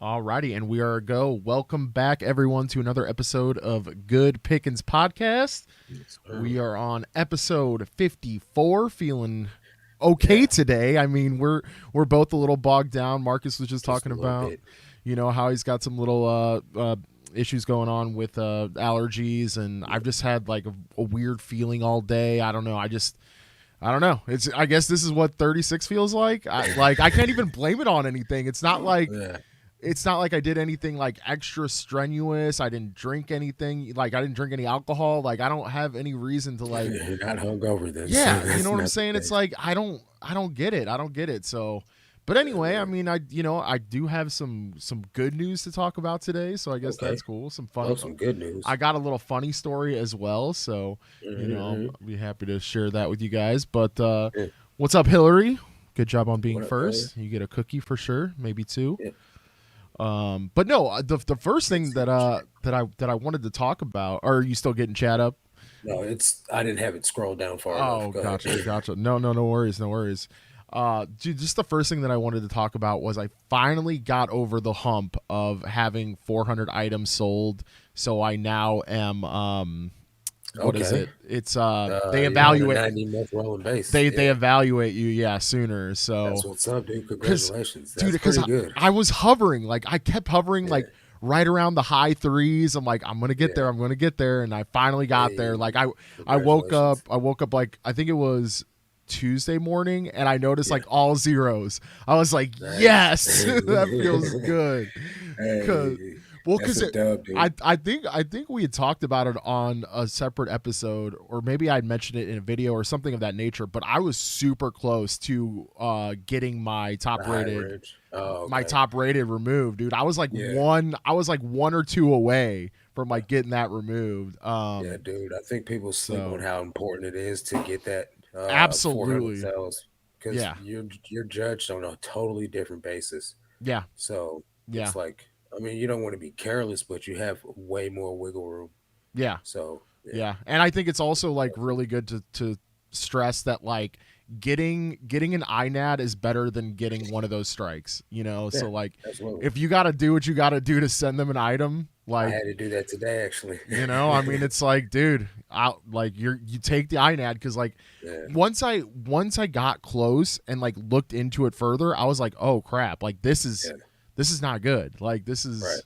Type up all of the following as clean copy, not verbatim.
Alrighty, and we are a go. Welcome back, everyone, to another episode of Good Pickins Podcast. Yes, We sir. are on episode 54, feeling okay Yeah, today. I mean, we're both a little bogged down. Marcus was just just talking a little about, bit. how he's got some little issues going on with allergies, and Yeah, I've just had like a weird feeling all day. I don't know. I guess this is what 36 feels like. I can't even blame it on anything. yeah, It's not like I did anything like extra strenuous. I didn't drink anything. Like I didn't drink any alcohol. Like I don't have any reason to like you're not hungover then, so yeah, you know that's what I'm not the saying? It's case. like I don't get it. I don't get it. So but Yeah, anyway, I man. mean I do have some good news to talk about today, so I guess that's Okay, cool. Some love funny some good I news. got a little funny story as well, so Mm-hmm. I'll be happy to share that with you guys. But Yeah. what's up, Hillary? Good job on being What up, brother? first. You get a cookie for sure, maybe two. Yeah, But no, the first thing let's see what you got. that I wanted to talk about. Are you still getting chat up? No, I didn't have it scrolled down far enough. Oh, Go ahead. gotcha. No worries, no worries. Dude, just the first thing that I wanted to talk about was I finally got over the hump of having 400 items sold. So I now am what is Okay. it? It's they You're on a evaluate 90-month rolling base. they Yeah, evaluate you sooner. that's So what's up, dude. cuz Congratulations. dude, That's cuz pretty good. I was hovering, like I kept hovering Yeah, like right around the high threes. I'm like I'm going to get there. yeah. I'm going to get there, and I finally got there. Hey, Like congratulations. I woke up like I think it was Tuesday morning, and I noticed Yeah, like all zeros. I was like, nice. "Yes, that feels good." Cuz Hey, well, that's because a dub, dude. I think we had talked about it on a separate episode, or maybe I'd mentioned it in a video or something of that nature. But I was super close to getting The high range. Oh, my okay. top rated removed, dude. Yeah, I was like one or two away from like getting that removed. yeah, dude. I think people sleep on So how important it is to get that 400 absolutely, sales because yeah, you're judged on a totally different basis. yeah, So yeah, it's like, I mean, you don't want to be careless, but you have way more wiggle room. yeah. So yeah, Yeah, and I think it's also like really good to stress that like getting an INAD is better than getting one of those strikes. yeah, So like absolutely. if you got to do what you got to do to send them an item, I like had to do that today, actually. I mean, it's like, dude, you take the INAD because like Yeah, once I got close and like looked into it further, I was like, oh crap, like yeah, this is not good. Like this right. is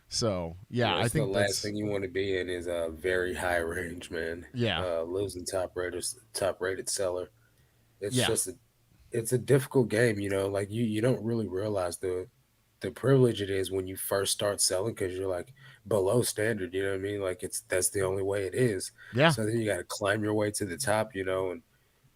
so yeah, Yeah, I it's the think last that's thing you want to be in is a very high range, man. yeah, Losing top rated seller. It's yeah, just it's a difficult game, like you don't really realize the privilege it is when you first start selling because you're like below standard, you know what I mean? Like that's the only way it is. yeah. So then you got to climb your way to the top, and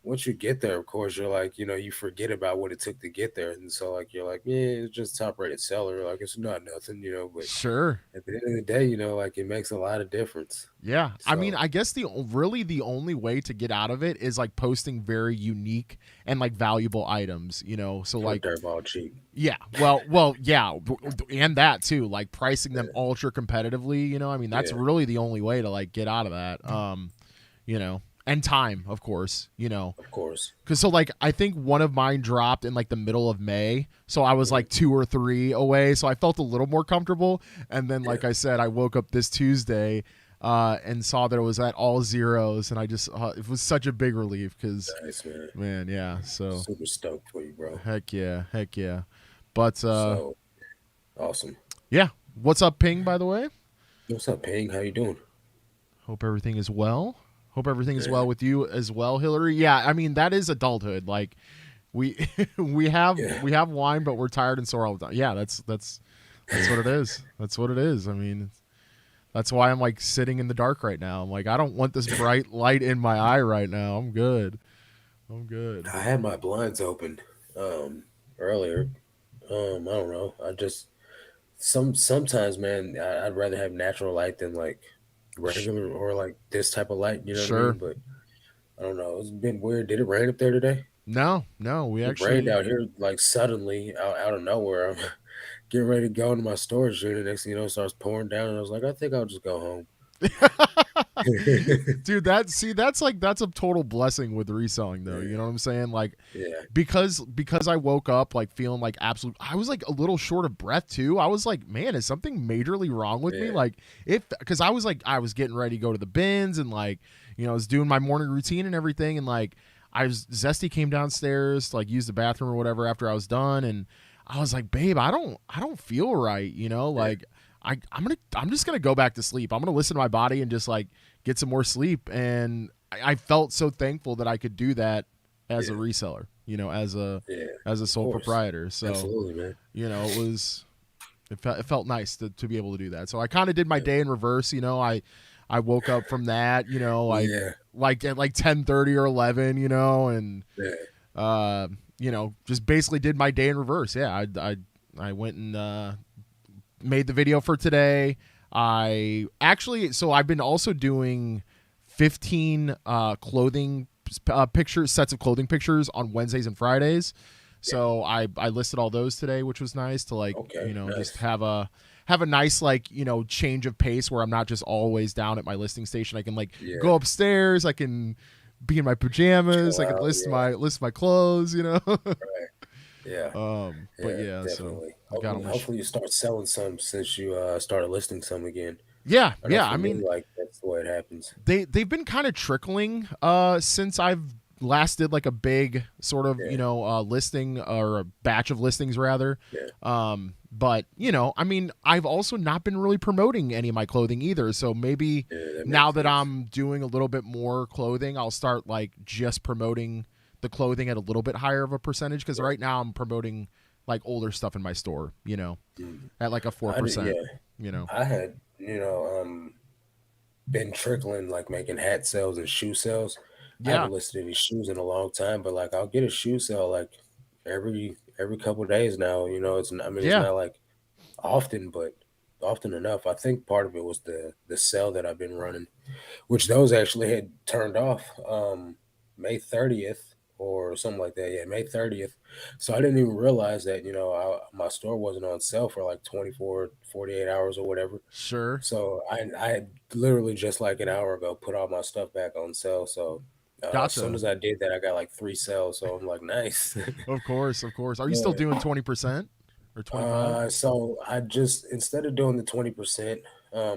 once you get there, of course, you're like, you forget about what it took to get there, and so like you're like, yeah, it's just top rated seller, like it's not nothing, but Sure. at the end of the day, like it makes a lot of difference. Yeah. I mean, So I guess really the only way to get out of it is like posting very unique and like valuable items, So for like dirtball cheap. yeah. Yeah, and that too, like pricing them Yeah, ultra competitively, I mean, that's yeah, really the only way to like get out of that. And time, of course, of course. Cause so like I think one of mine dropped in like the middle of May, so I was Hmm. like two or three away, so I felt a little more comfortable. And then, Yeah, like I said, I woke up this Tuesday, and saw that it was at all zeros, and I just it was such a big relief, cause nice, man. man, yeah. So Super stoked for you, bro. heck yeah. But So awesome. yeah, what's up, Ping? By the way, What's up, Ping? How you doing? hope everything is well. Hope everything is Yeah, well with you as well, Hillary. Yeah, I mean that is adulthood. Like we yeah, we have wine, but we're tired and sore all the time. Yeah, that's what it is. That's what it is. I mean, that's why I'm like sitting in the dark right now. I'm like, I don't want this bright light in my eye right now. I'm good. I'm good. I had my blinds open earlier. I don't know. I just sometimes, man, I'd rather have natural light than like Sh- regular or like this type of light. You know what I sure. mean? But I don't know. It's been weird. Did it rain up there today? No, we It rained actually out here like suddenly out of nowhere. I'm getting ready to go into my storage unit. Next thing you know, it starts pouring down, and I was like, I think I'll just go home. Dude, that's a total blessing with reselling though. You know what I'm saying? Like Yeah, because I woke up like feeling like absolute I was like a little short of breath too. I was like, man, is something majorly wrong with me? yeah, Like if because I was getting ready to go to the bins and like, I was doing my morning routine and everything and like Zesty came downstairs to like use the bathroom or whatever after I was done and I was like, babe, I don't feel right, yeah, like I'm just gonna go back to sleep. I'm gonna listen to my body and just like get some more sleep. And I felt so thankful that I could do that as a yeah, reseller, yeah. as a Of sole course, proprietor. So, absolutely, man. it felt nice to be able to do that. So I kind of did my Yeah, day in reverse. I woke up from that, yeah, like at like 10:30 or 11, and yeah, uh, just basically did my day in reverse. Yeah, I went and made the video for today. So I've been also doing 15 clothing sets of clothing pictures on Wednesdays and Fridays. yeah. So I listed all those today, which was nice to like, Okay, just nice. have a nice like, change of pace where I'm not just always down at my listing station. I can like Yeah, go upstairs, I can be in my pajamas, chill I can out. Yeah, list my clothes. right. Yeah, But yeah, yeah, so definitely. I got Hopefully, on my hopefully you start selling some since you started listing some again. yeah, I know yeah. for I me, mean, like that's the way it happens. they've been kind of trickling since I've last did like a big sort of Yeah, listing or a batch of listings rather. yeah, But I mean, I've also not been really promoting any of my clothing either. So maybe yeah. That now makes that sense. I'm doing a little bit more clothing, I'll start like just promoting the clothing at a little bit higher of a percentage because Right. right now I'm promoting like older stuff in my store, Mhm. at like a four I did. percent, Yeah, you know. I had been trickling like making hat sales and shoe sales. I Yeah, haven't listed any shoes in a long time, but like I'll get a shoe sale like every couple days now. I mean it's yeah, not like often, but often enough. I think part of it was the sale that I've been running, which those actually had turned off May 30th or something like that. Yeah, May 30th. So I didn't even realize that, my store wasn't on sale for like 24, 48 hours or whatever. sure. So I had literally just like an hour ago put all my stuff back on sale. So as soon Gotcha. as I did that, I got like three sales. So I'm like, nice. Of course, of course. Are you still Yeah. doing 20% or 25? So I just instead of doing the 20%,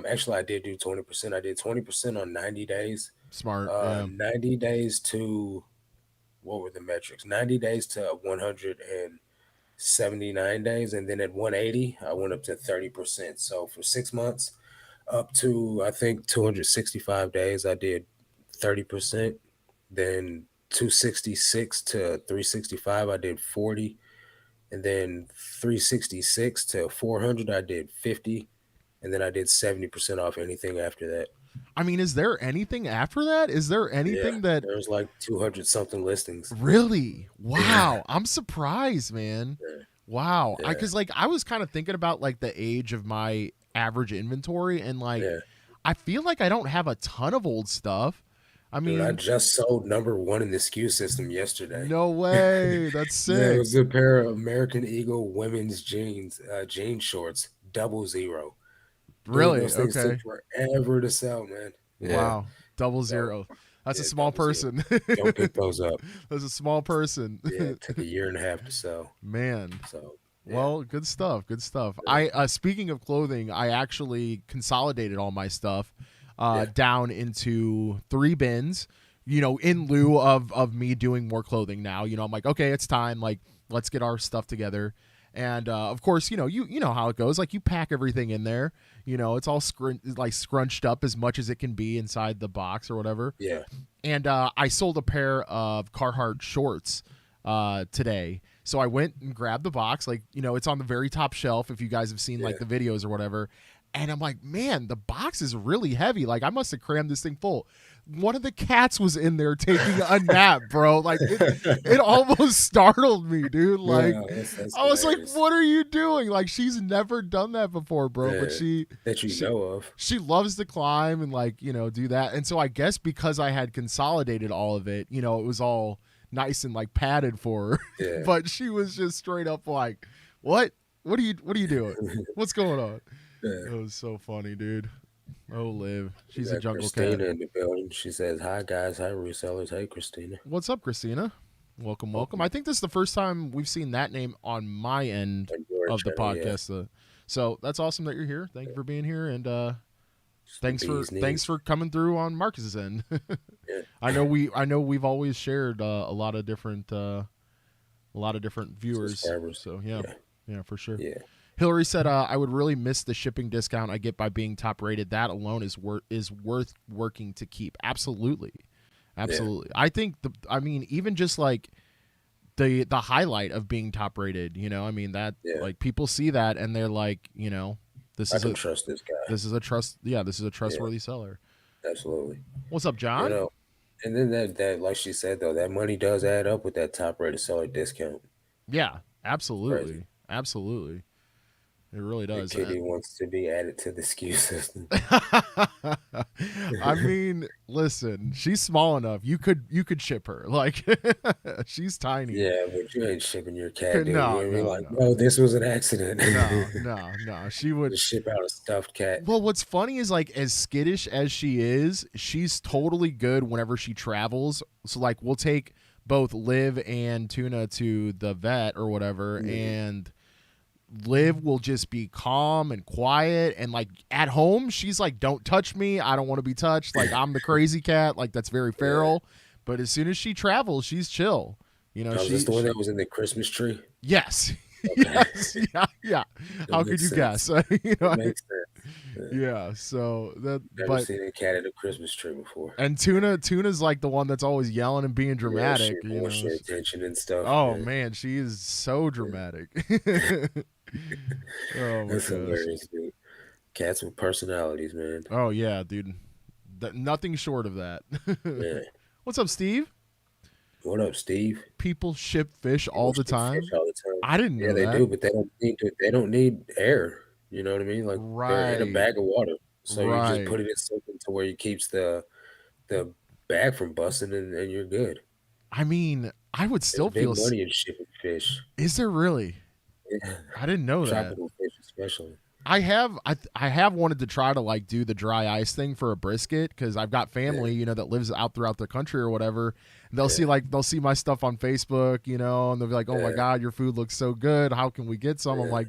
actually I did do 20%. I did 20% on 90 days. Smart. Yeah. 90 days to what were the metrics? 90 days to 179 days, and then at 180, I went up to 30%. So for 6 months, up to I think 265 days, I did 30%. Then 266 to 365, I did 40. And then 366 to 400, I did 50. And then I did 70% off anything after that. I mean, is there anything after that? Is there Yeah, anything that there's like 200 something listings. really? Yeah, Wow. I'm surprised, man. Wow. I yeah, cuz like I was kind of thinking about like the age of my average inventory and like yeah. I feel like I don't have a ton of old stuff. I Dude, I mean, just sold number one in the SKU system yesterday. no way. That's Yeah, it sick. was a pair of American Eagle women's jean shorts, 00. Dude, Really? those things took Okay. forever to sell, man. Yeah. Wow. Double So zero. That's a yeah, small 00. person. Don't pick those up. That's a small person. Yeah, it took a year and a half to sell. Man. So yeah, Well, good stuff. Good stuff. yeah, I speaking of clothing, I actually consolidated all my stuff yeah, down into 3 bins. In lieu of me doing more clothing now. I'm like, okay, it's time. Like, let's get our stuff together. And of course, you know how it goes. Like, you pack everything in there. It's all scrunched up as much as it can be inside the box or whatever. yeah, And I sold a pair of Carhartt shorts today. So I went and grabbed the box. Like, it's on the very top shelf if you guys have seen like yeah. the videos or whatever. And I'm like, man, the box is really heavy. Like, I must have crammed this thing full. One of the cats was in there taking a nap, bro. Like, it almost startled me, dude. Like, Yeah, that's I was like, hilarious. what are you doing? Like, she's never done that before, bro. But Yeah, she that you she know of. she loves to climb and like do that. And so I guess because I had consolidated all of it, it was all nice and like padded for her. Yeah. But she was just straight up like, what are you doing, what's going on? Yeah. It was so funny, dude. Oh, Liv. We She's a got jungle cat. Christina in the building. She says, "Hi guys, hi resellers, hey Christina, What's up, Christina? Welcome, welcome. I welcome think this is the first time we've seen that name on my end on your of the channel." Yeah, podcast. So that's awesome that you're here. Thank you for being here, and it's the bee's thanks knees. for coming through on Marcus's end. Yeah, I know we've always shared a lot of different viewers. subscribers. So yeah, Yeah, yeah, for sure. yeah, Hillary said, "I would really miss the shipping discount I get by being top rated. That alone is worth working to keep. Absolutely, yeah, absolutely. I think I mean, even just like the highlight of being top rated. You know, I mean that yeah. like people see that and they're like, you know, I can trust this guy. this is a trust. Yeah, this is a Yeah, trustworthy seller. absolutely. What's up, You John? know, and then that like she said though, that money does add up with that top rated seller discount. Yeah, Crazy. absolutely, absolutely. It really The does. kitty wants to be added to the SKU system. I mean, listen, she's small enough. You could ship her. Like she's tiny. Yeah, but you ain't shipping your cat, dude. No, You're gonna be no, like, no. no, this was an accident. No, no, no. She would. Just ship out a stuffed cat. Well, what's funny is like as skittish as she is, she's totally good whenever she travels. So like we'll take both Liv and Tuna to the vet or whatever, Mhm. and Liv will just be calm and quiet, and like at home she's like, don't touch me, I don't want to be touched, like I'm the crazy cat, like that's very Yeah. feral. But as soon as she travels, she's chill, you know. Oh, is this the one that was in the Christmas tree? Yes. Okay. Yes, yeah, yeah. That How could makes you sense. guess? You know, That makes sense. Yeah. yeah, so that, Never but seen a cat at a Christmas tree before. and Tuna's like the one that's always yelling and being Yeah, she dramatic, you wants know. your attention and stuff. Oh Yeah. man, she is so Yeah. dramatic. Oh my That's gosh. hilarious, dude. Cats with personalities, man. Oh yeah, dude. Nothing short of that. Yeah. What's up, Steve? What up, Steve? People ship fish all People the ship fish time. all the time. I didn't Yeah, know they that. do, but they don't need air. You know what I mean? Like they're in a Right. bag of water. So you just Right. put it in something to where it keeps the bag from busting and you're good. I mean, I would There's still big feel. money in shipping fish. Is there really? Yeah. I didn't know that. Tropical fish especially. I have wanted to try to like do the dry ice thing for a brisket because I've got Yeah. family, you know, that lives out throughout the country or whatever. And Yeah. they'll see my stuff on Facebook, you know, and they'll be like, "Oh my Yeah. god, your food looks so good. How can we get some?" I'm Yeah. like,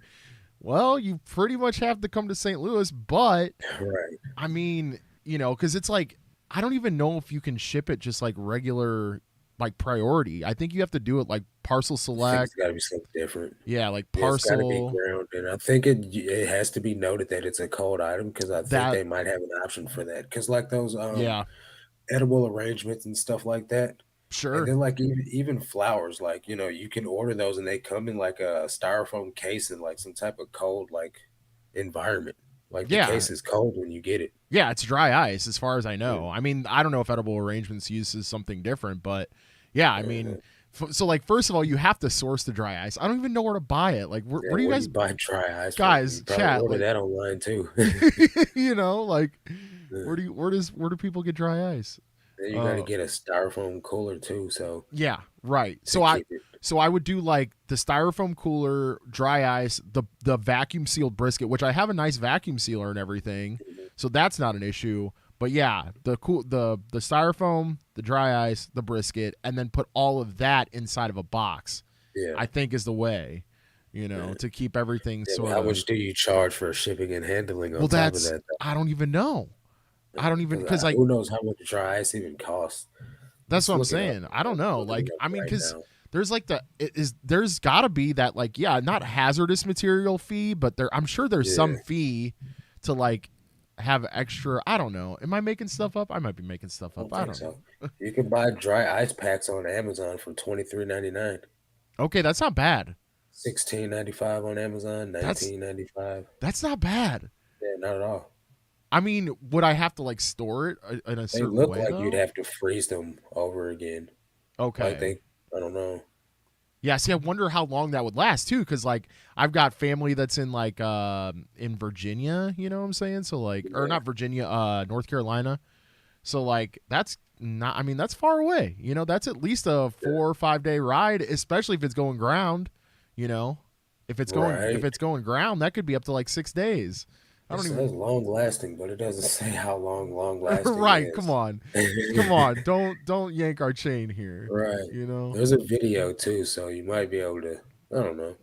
"Well, you pretty much have to come to St. Louis, but Right. I mean, you know, because it's like I don't even know if you can ship it just like regular, like priority. I think you have to do it like parcel I think select. it's gotta be something different. Yeah, like Yeah, it's gotta be parcel ground, and I think it has to be noted that it's a cold item because I think that. they might have an option for that. Because like those Yeah, edible arrangements and stuff like that. And sure. then like even flowers, like you can order those and they come in like a styrofoam case in like some type of cold like environment. Like the Yeah, case is cold when you get it. yeah. It's dry ice as far as I Yeah. know. I mean, I don't know if edible arrangements uses something different, but yeah, I mean, Uh-huh. so like first of all, you have to source the dry ice. I don't even know where to buy it. Like, Yeah, where do you where do guys, you buy dry ice from? guys, You probably chat? order Like, that online too. you know, like, Yeah. where do people get dry ice? Then you got to Uh, get a styrofoam cooler too, so yeah, right. to keep it. So I would do like the styrofoam cooler, dry ice, the vacuum sealed brisket, which I have a nice vacuum sealer and everything, Mhm. so that's not an issue. But yeah, the styrofoam, the dry ice, the brisket, and then put all of that inside of a box. Yeah. I think is the way, you know, Yeah. to keep everything Yeah, but sort how of. much do you charge for shipping and handling Well, on top of that's that? I don't even know. I don't even because like Who knows how much dry ice even costs? that's Let's what I'm look it up. saying. I don't know. Looking Like it up I mean, right because now. there's like there's got to be that like yeah, not hazardous material fee, but I'm sure there's Yeah, some fee to like have extra. I don't know. Am I making stuff up? I might be making stuff I up. don't I think don't so. know. You can buy dry ice packs on Amazon for $23.99, Okay, that's not bad. $16.95 on Amazon, That's $19.95. that's not bad. Yeah, not at all. I mean, would I have to like store it in a They certain look way like you'd though? have to freeze them over again. Like Okay. I don't know. Yeah, see, I wonder how long that would last too, because like I've got family that's in like in Virginia, you know what I'm saying? So like, or Yeah, not Virginia, North Carolina. So like that's not. I mean, that's far away. You know, that's at least a yeah. 4 or 5 day ride, especially if it's going ground. You know, if it's Right. going ground, that could be up to like 6 days. I It don't says even. long lasting, but it doesn't say how long lasting Right. Come is. on. Come on. Don't yank our chain here. Right. You know. There's a video too, so you might be able to. I don't know.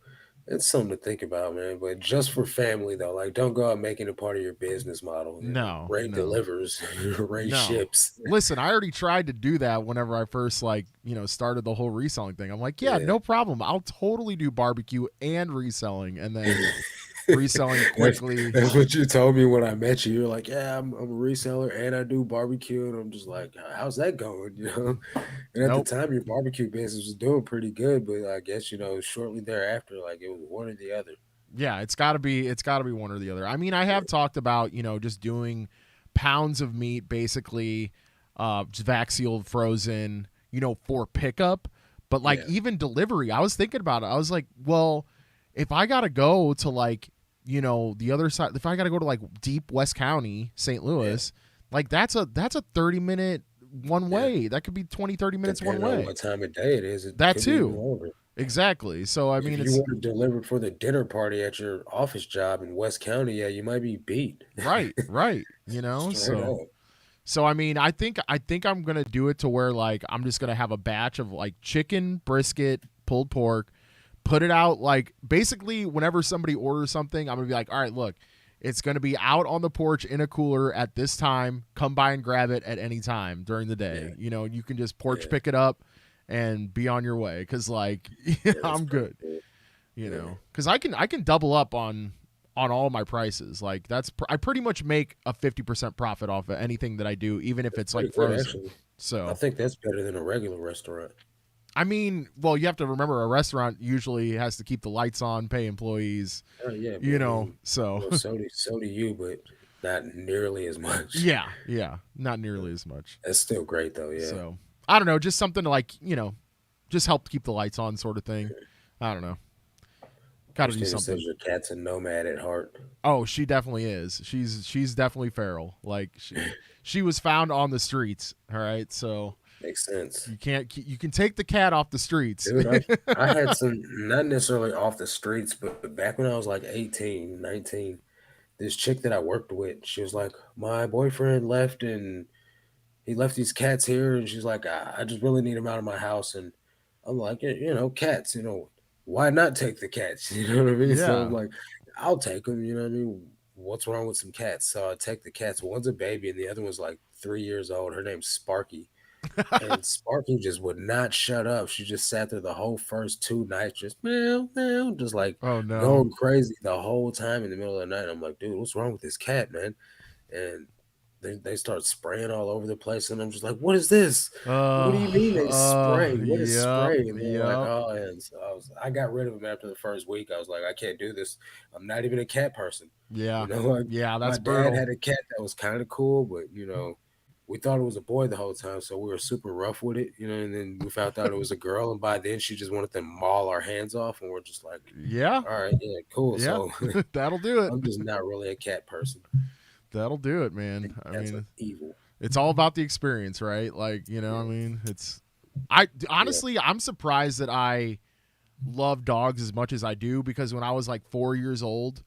It's something to think about, man. But just for family though, like don't go out making it part of your business model. No. Ray No. delivers, Ray No. ships. Listen, I already tried to do that whenever I first started the whole reselling thing. I'm like, yeah, Yeah. no problem. I'll totally do barbecue and reselling, and then reselling that's, got that's what you told me when I met you. You're like, yeah, I'm a reseller and I do barbecue, and I'm just like, how's that going? And at the nope. time, your barbecue business was doing pretty good, but I guess shortly thereafter, like it was one or the other. Yeah, it's got to be one or the other. I mean, I have talked about, just doing pounds of meat basically just vac sealed frozen, for pickup, but like Yeah, even delivery, I was thinking about it. I was like, well, if I got to go to like, the other side, if I got to go to like deep West County, St. yeah, Louis, like that's a 30-minute one yeah. way. That could be 20, 30 minutes one Depending on way. what time of day it is, it That could be even too. longer. Exactly. So I If mean, you it's want to deliver for the dinner party at your office job in West County, yeah, you might be beat. right, right, Straight so up. So I mean, I think I'm gonna do it to where like I'm just gonna have a batch of like chicken, brisket, pulled pork, put it out like basically whenever somebody orders something, I'm gonna be like, all right, look, it's gonna be out on the porch in a cooler at this time. Come by and grab it at any time during the Yeah, day. You can just porch yeah, pick it up and be on your way because like yeah. That's I'm pretty good. cool. Yeah, Because I can double up on all my prices. Like I pretty much make a 50% profit off of anything that I do, even if that's it's pretty like good frozen. actually. I So think that's better than a regular restaurant. I mean, well, you have to remember a restaurant usually has to keep the lights on, pay employees, Oh yeah, but I mean, So so do you, but not nearly as much. yeah, yeah, not nearly as much. That's still great though. Yeah. So I don't know, just something to like, just help keep the lights on, sort of thing. I don't know. Got to do Christina says something. your cat's a nomad at heart. Oh, she definitely is. She's definitely feral. Like she was found on the streets. All right, so Makes sense. you can take the cat off the streets. Dude, I had some, not necessarily off the streets, but back when I was like 18, 19, this chick that I worked with, she was like, my boyfriend left and he left these cats here. And she's like, I just really need them out of my house. And I'm like, cats, why not take the cats? You know what I mean? So I'm Yeah. like, I'll take them. You know what I mean? What's wrong with some cats? So I take the cats. One's a baby and the other one's like 3 years old. Her name's Sparky. And Sparky just would not shut up. She just sat there the whole first 2 nights, just meow, meow, just like Oh no. going crazy the whole time in the middle of the night. I'm like, dude, what's wrong with this cat, man? And they start spraying all over the place. And I'm just like, what is this? What do you mean they spray? What is Yep, spray? And they're like, yep. oh, and so I got rid of him after the first week. I was like, I can't do this. I'm not even a cat person. Yeah. Like Yeah, my that's dad brutal. had a cat that was kind of cool, but we thought it was a boy the whole time, so we were super rough with it, and then we found out it was a girl, and by then she just wanted to maul our hands off, and we're just like, Yeah. all right, yeah, cool. Yeah. So That'll do it. I'm just not really a cat person. That'll do it, I think man. I cats are mean, evil. it's all about the experience, right? Like, I Yeah, mean, I yeah, honestly, I'm surprised that I love dogs as much as I do because when I was like 4 years old,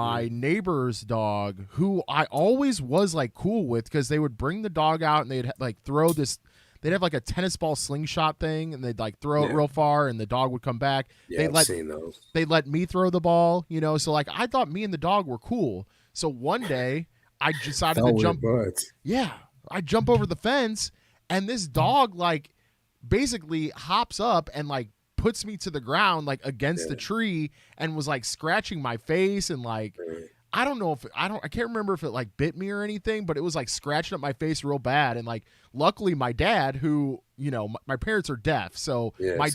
mm, my neighbor's dog, who I always was like cool with, because they would bring the dog out and they'd like throw this. They'd have like a tennis ball slingshot thing, and they'd like throw it yeah, real far, and the dog would come back. yeah. They I've let seen those. they let me throw the ball, So like I thought me and the dog were cool. So one day I decided to Thought we were jump. buds. Yeah, I jump over the fence, and this dog like basically hops up and like puts me to the ground like against the Yeah, tree and was like scratching my face and like yeah, I don't know if I can't remember if it like bit me or anything, but it was like scratching up my face real bad. And like, luckily, my dad, who my parents are deaf, so my yes,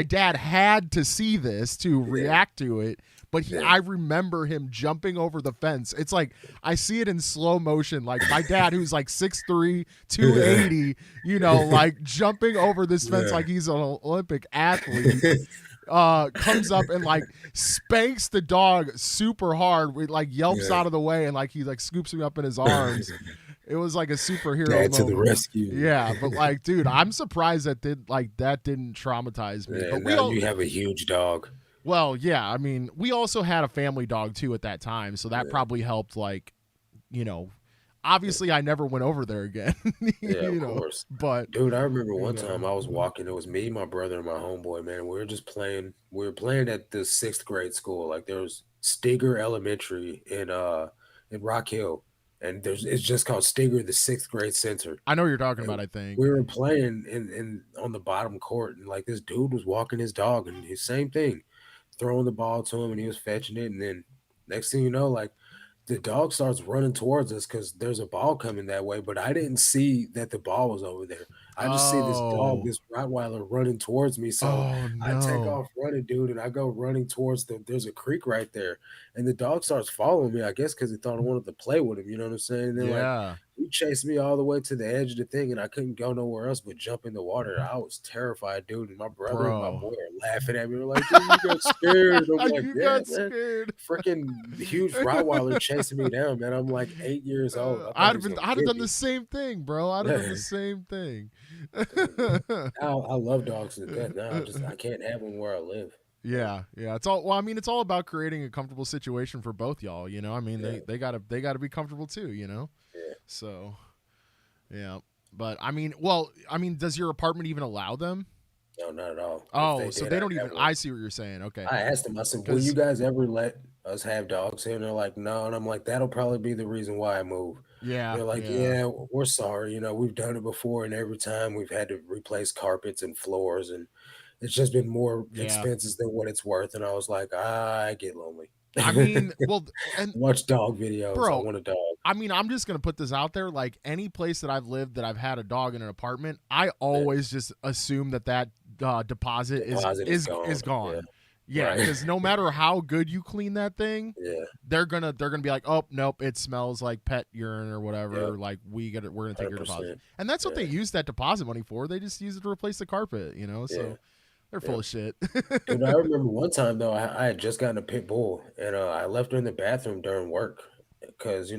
dad had to see this to yeah, react to it. But yeah, I remember him jumping over the fence. It's like I see it in slow motion. Like my dad, who's like 6'3", yeah, 280, like jumping over this fence like he's an Olympic athlete, comes up and like spanks the dog super hard. With like yelps yeah. out of the way and like he like scoops me up in his arms. It was like a superhero Dad to the moment. rescue. Yeah, but like, dude, I'm surprised that didn't traumatize me. Yeah, But we now all, you have a huge dog. Well, yeah. I mean, we also had a family dog too at that time, so that Yeah, probably helped. Like, you know, obviously I never went over there again. yeah, of you know, course. but Dude, I remember you one know, time I was walking. It was me, my brother, and my homeboy. Man, we were just playing. We were playing at the sixth grade school. Like there was Steger Elementary in Rock Hill, and there's it's just called Steger, the sixth grade center. I know what you're talking And about. I think. we were playing in on the bottom court, and like this dude was walking his dog, and his same thing, throwing the ball to him, and he was fetching it, and then next thing you know, like the dog starts running towards us because there's a ball coming that way, but I didn't see that the ball was over there. I just see this dog, Oh, this Rottweiler running towards me. So oh I take no, off running, dude, and I go running towards there's a creek right there. And the dog starts following me, I guess, because he thought I wanted to play with him. You know what I'm saying? And then like yeah, he chased me all the way to the edge of the thing, and I couldn't go nowhere else but jump in the water. I was terrified, dude. And my brother and my bro. boy are laughing at me. They're like, dude, you got scared. I'm like, You yeah, got man, scared. freaking huge Rottweiler chasing me down, man. I'm like 8 years old. I thought he was gonna I'd have get done me. the same thing, bro. I'd have done the Yeah, same thing. man. Now I love dogs to death. Now I can't have them where I live. But Yeah, yeah. It's all well. I mean, it's all about creating a comfortable situation for both y'all. You know, I mean, yeah, they gotta be comfortable too. You know, yeah. so yeah. But I mean, well, I mean, does your apartment even allow them? No, not at all. If Oh, they so did, they I'd don't even. have one. I see what you're saying. Okay, I asked them, I said, will you because guys ever let us have dogs here? And they're like, no. And I'm like, that'll probably be the reason why I move. yeah, They're like, yeah, yeah, we're sorry. We've done it before. And every time we've had to replace carpets and floors. And it's just been more yeah. expenses than what it's worth. And I was like, I get lonely. I mean, well, and Watch dog videos. I bro, want a dog. I mean, I'm just gonna put this out there. Like any place that I've lived that I've had a dog in an apartment, I Yeah. always just assume that deposit Deposit is is gone. Yeah. gone. Yeah, Right. because no matter how good you clean that thing, Yeah. they're gonna be like, oh nope, it smells like pet urine or Yep. whatever. Like we're gonna take your deposit, 100%. and that's what they Yeah. use that deposit money for. They just use it to replace the carpet, you know. Yeah. So they're full Yep. of shit. Dude, I remember one time though, I had just gotten a pit bull, and I left her in the bathroom during work because I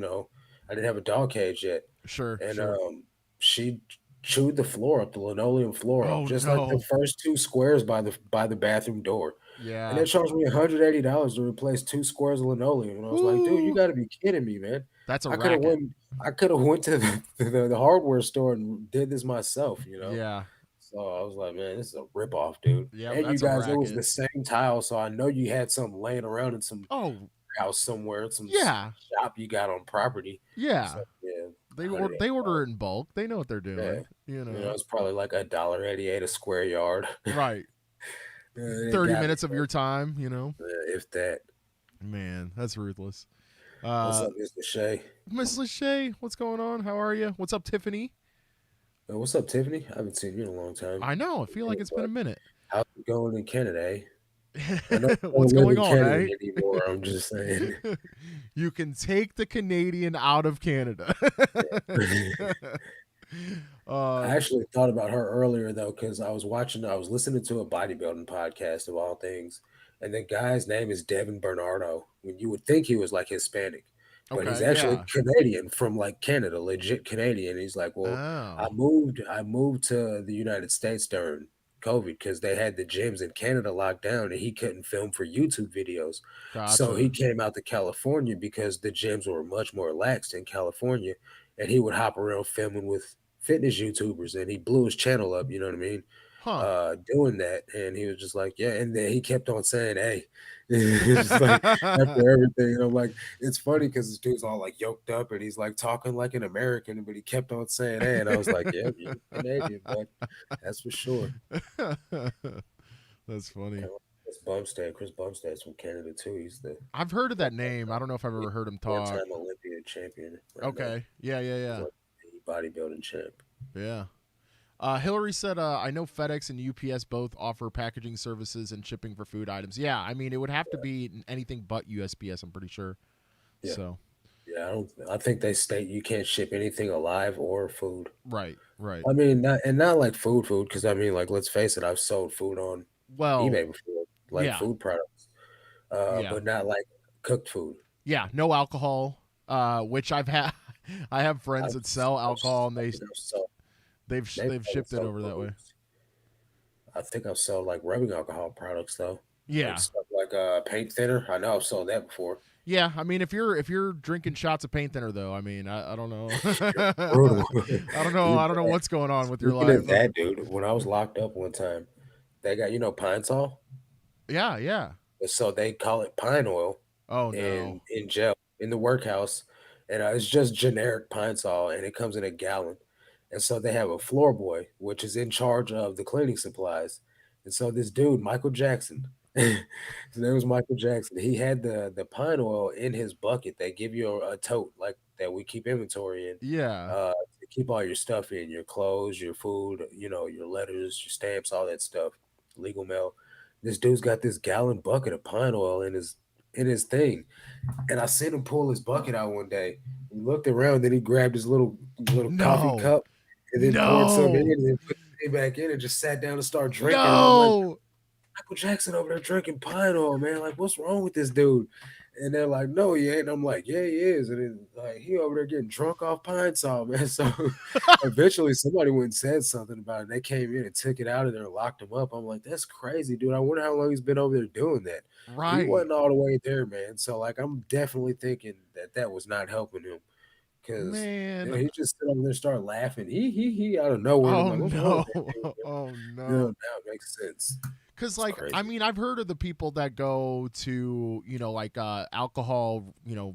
didn't have a dog cage yet, Sure, and sure. she chewed the floor up, the linoleum floor up, Oh just like the no. first two squares by the bathroom door, and Yeah. they charged me $180 to replace two squares of linoleum, and I was like, dude, you Woo. got to be kidding me, man! That's a I could have racket. went, I could have went to the hardware store and did this myself. Yeah. So I was like, man, this is a ripoff, dude. Yeah, And you that's a guys, it was racket. the same tile, so I know you had some laying around in some Oh, house somewhere, some yeah. shop you got on property. Yeah. So yeah, They order $180. it in bulk. They know what they're Yeah, doing, you know. it's probably like $1.88 a square yard. Right. It 30 got me, minutes of your time, you know. if that. Man, that's ruthless. What's Uh up, Mr. Shay? Miss Lachey, what's going on? How are you? What's up, Tiffany? What's up, Tiffany? I haven't seen you in a long time. I know. I feel like it's been a minute. How's it going in Canada? I know you What's don't live going in on, Canada eh? anymore. I'm just saying. You can take the Canadian out of Canada. I uh actually thought about her earlier though, because I was listening to a bodybuilding podcast of all things, and the guy's name is Devin Bernardo. When you would think he was like Hispanic, but he's okay, actually yeah. Canadian from like Canada, legit Canadian. He's like, well, Oh, I moved to the United States during COVID because they had the gyms in Canada locked down and he couldn't film for YouTube videos. So he gotcha. came out to California because the gyms were much more laxed in California, and he would hop around filming with fitness YouTubers, and he blew his channel up, you know what I mean? Huh. Doing that, and he was just like, yeah, and then he kept on saying, hey, it's just like after everything, and I'm like, it's funny because this dude's all like yoked up, and he's like talking like an American, but he kept on saying, hey, and I was like, yeah, you're Canadian, bud, that's for sure. That's funny. Kind of like Chris Bumstead's from Canada too. He's the I've heard of that name. I don't know if I've ever heard him talk. four-time Olympian champion right now. Okay. Yeah, yeah, He's yeah. like the bodybuilding champ. Yeah. Hillary said, I know FedEx and UPS both offer packaging services and shipping for food items. Yeah, I mean, it would have to be anything but USPS, I'm pretty sure. Yeah, So, yeah. I think they state you can't ship anything alive or food. right, right. I mean, not like food, because I mean, like, let's face it, I've sold food on Well, eBay before, like yeah, food products, yeah, but not like cooked food. yeah. No alcohol, which I've had. I have friends I've, that sell I've alcohol, and I think I've sold maybe they've I haven't shipped it sold over that way. booze. I think I've sold like rubbing alcohol products though, like Yeah, stuff like paint thinner. I know I've sold that before. Yeah, I mean, if you're drinking shots of paint thinner, though, I mean, I don't know, Brutal. I don't know what's going on with your Speaking of life. that, dude, when I was locked up one time, they got pine sol. Yeah, yeah. So they call it pine oil Oh no. in gel in the workhouse, and it's just generic pine sol, and it comes in a gallon. And so they have a floor boy, which is in charge of the cleaning supplies. And so this dude, Michael Jackson, his name was Michael Jackson. He had the pine oil in his bucket. They give you a tote like that we keep inventory in, Yeah. to keep all your stuff in, your clothes, your food, your letters, your stamps, all that stuff, legal mail. This dude's got this gallon bucket of pine oil in his thing. And I seen him pull his bucket out one day. He looked around, then he grabbed his little coffee No. cup and then poured some in No. and then put it back in and just sat down and started drinking. And I'm like, No. Michael Jackson over there drinking pine oil, man. Like, what's wrong with this dude? And they're like, no, he ain't. And I'm like, yeah, he is. And then like he over there getting drunk off pine sol, man. So eventually somebody went and said something about it. They came in and took it out of there and locked him up. I'm like, that's crazy, dude. I wonder how long he's been over there doing that. He Right. wasn't all the way there, man. So like I'm definitely thinking that was not helping him. Cause Man. he just sit over there, start laughing. He out of nowhere. And I'm Oh like, what's wrong no. with that dude? Oh Now no. it makes sense. Cause It's like I crazy. mean I've heard of the people that go to like alcohol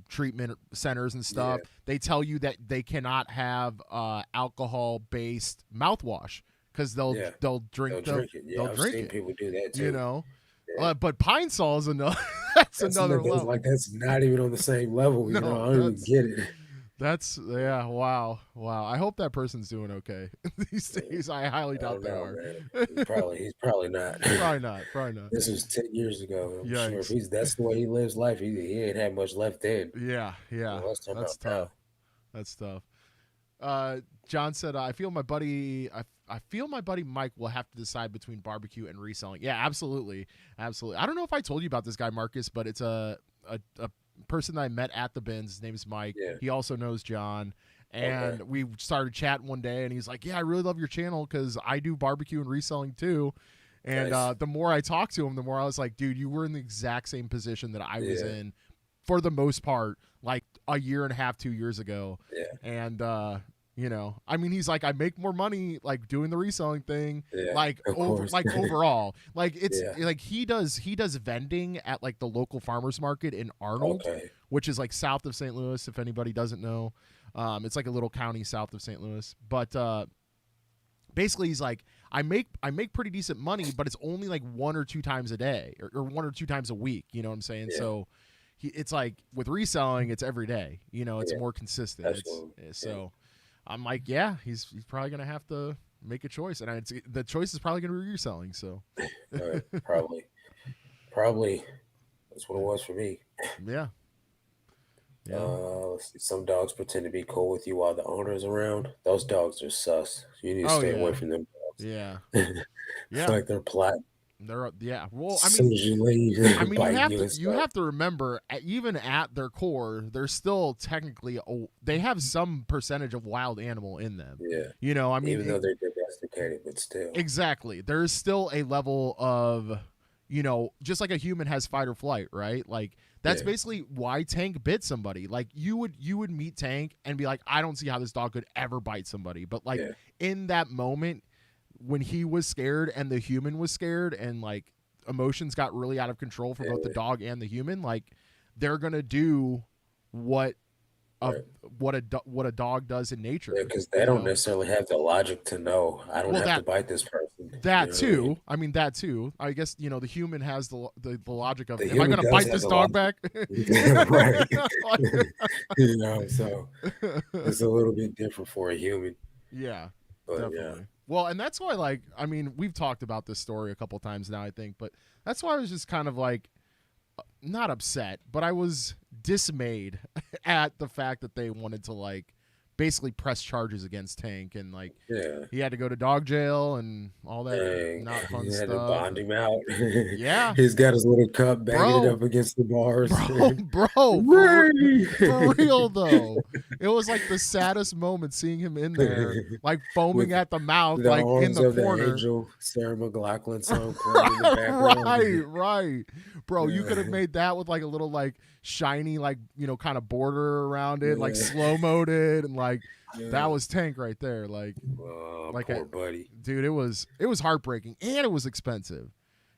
treatment centers and stuff. Yeah. They tell you that they cannot have alcohol based mouthwash because Yeah. they'll They'll drink drink it. they'll Yeah, I've drink seen it. people do that You too. know, Yeah. but Pine Sol is another that's That's another another level. like that's not even on the same level. No, I don't even get it. that's yeah. Wow. I hope that person's doing okay these Yeah. days. I highly I doubt don't they know, are. man. He's probably not. Probably not. Probably not. This was 10 years ago. I'm sure if Yikes. that's the way he lives life, he ain't had much left then. Yeah. Yeah. Let's talk That's about tough. now. That's tough. John said, "I feel my buddy. I feel my buddy Mike will have to decide between barbecue and reselling." Yeah, absolutely, absolutely. I don't know if I told you about this guy Marcus, but it's a person that I met at the bins. His name is Mike. Yeah. He also knows John, Okay. and we started chatting one day, and he's like, "Yeah, I really love your channel because I do barbecue and reselling too." And Nice. the more I talked to him, the more I was like, "Dude, you were in the exact same position that I was Yeah. in." For the most part, like a year and a half, 2 years ago, Yeah. and I mean, he's like, I make more money like doing the reselling thing, Yeah. like Of course. overall, like it's Yeah. like he does vending at like the local farmers market in Arnold, Okay. which is like south of St. Louis. If anybody doesn't know, it's like a little county south of St. Louis, but basically he's like, I make pretty decent money, but it's only like one or two times a day or one or two times a week. You know what I'm saying? Yeah. So it's like with reselling, it's every day. It's Yeah. more consistent. Absolutely. So I'm like, yeah, he's probably gonna have to make a choice, and the choice is probably gonna be reselling. So Probably that's what it was for me. yeah, yeah. Let's see. Some dogs pretend to be cool with you while the owner is around. Those dogs are sus. You need to Oh stay away yeah, from them yeah, dogs. It's yeah. like they're plotting. Yeah. Well, As I soon mean, as you leave, they're you biting have you to and you stuff. have to remember, even at their core, they're still technically they have some percentage of wild animal in them. Yeah. I mean, Even though they're domesticated, but still. exactly. There's still a level of, just like a human has fight or flight, right? Like that's Yeah. basically why Tank bit somebody. Like you would meet Tank and be like, I don't see how this dog could ever bite somebody. But like Yeah. in that moment when he was scared and the human was scared and like emotions got really out of control for both the Yeah. dog and the human, like they're gonna do what a Right. what a dog does in nature. Yeah, because they don't necessarily have the logic to know I don't Well, have to that bite this person. You That know what I mean? too. I mean that too. I guess the human has the logic of, The am I human going to does bite have this the dog logic. back? Right. So it's a little bit different for a human. Yeah, But yeah. definitely. Well, and that's why, like, I mean, we've talked about this story a couple times now, I think, but that's why I was just kind of like not upset, but I was dismayed at the fact that they wanted to like basically press charges against Tank, and like Yeah. he had to go to dog jail and all that Dang. not fun You had to stuff. bond him out. Yeah, He's got his little cup banging it bro, up against the bars. bro, Ray! for real though, it was like the saddest moment seeing him in there, like foaming With at the mouth, the like in arms the of the corner. angel, Sarah McLachlan song playing in the background. Right, bro. You could have Yeah. made that with like a little like shiny, like kind of border around it, like Yeah. slow moded, and like that Yeah. was Tank right there. Oh, Like, poor buddy. dude, it was heartbreaking, and it was expensive.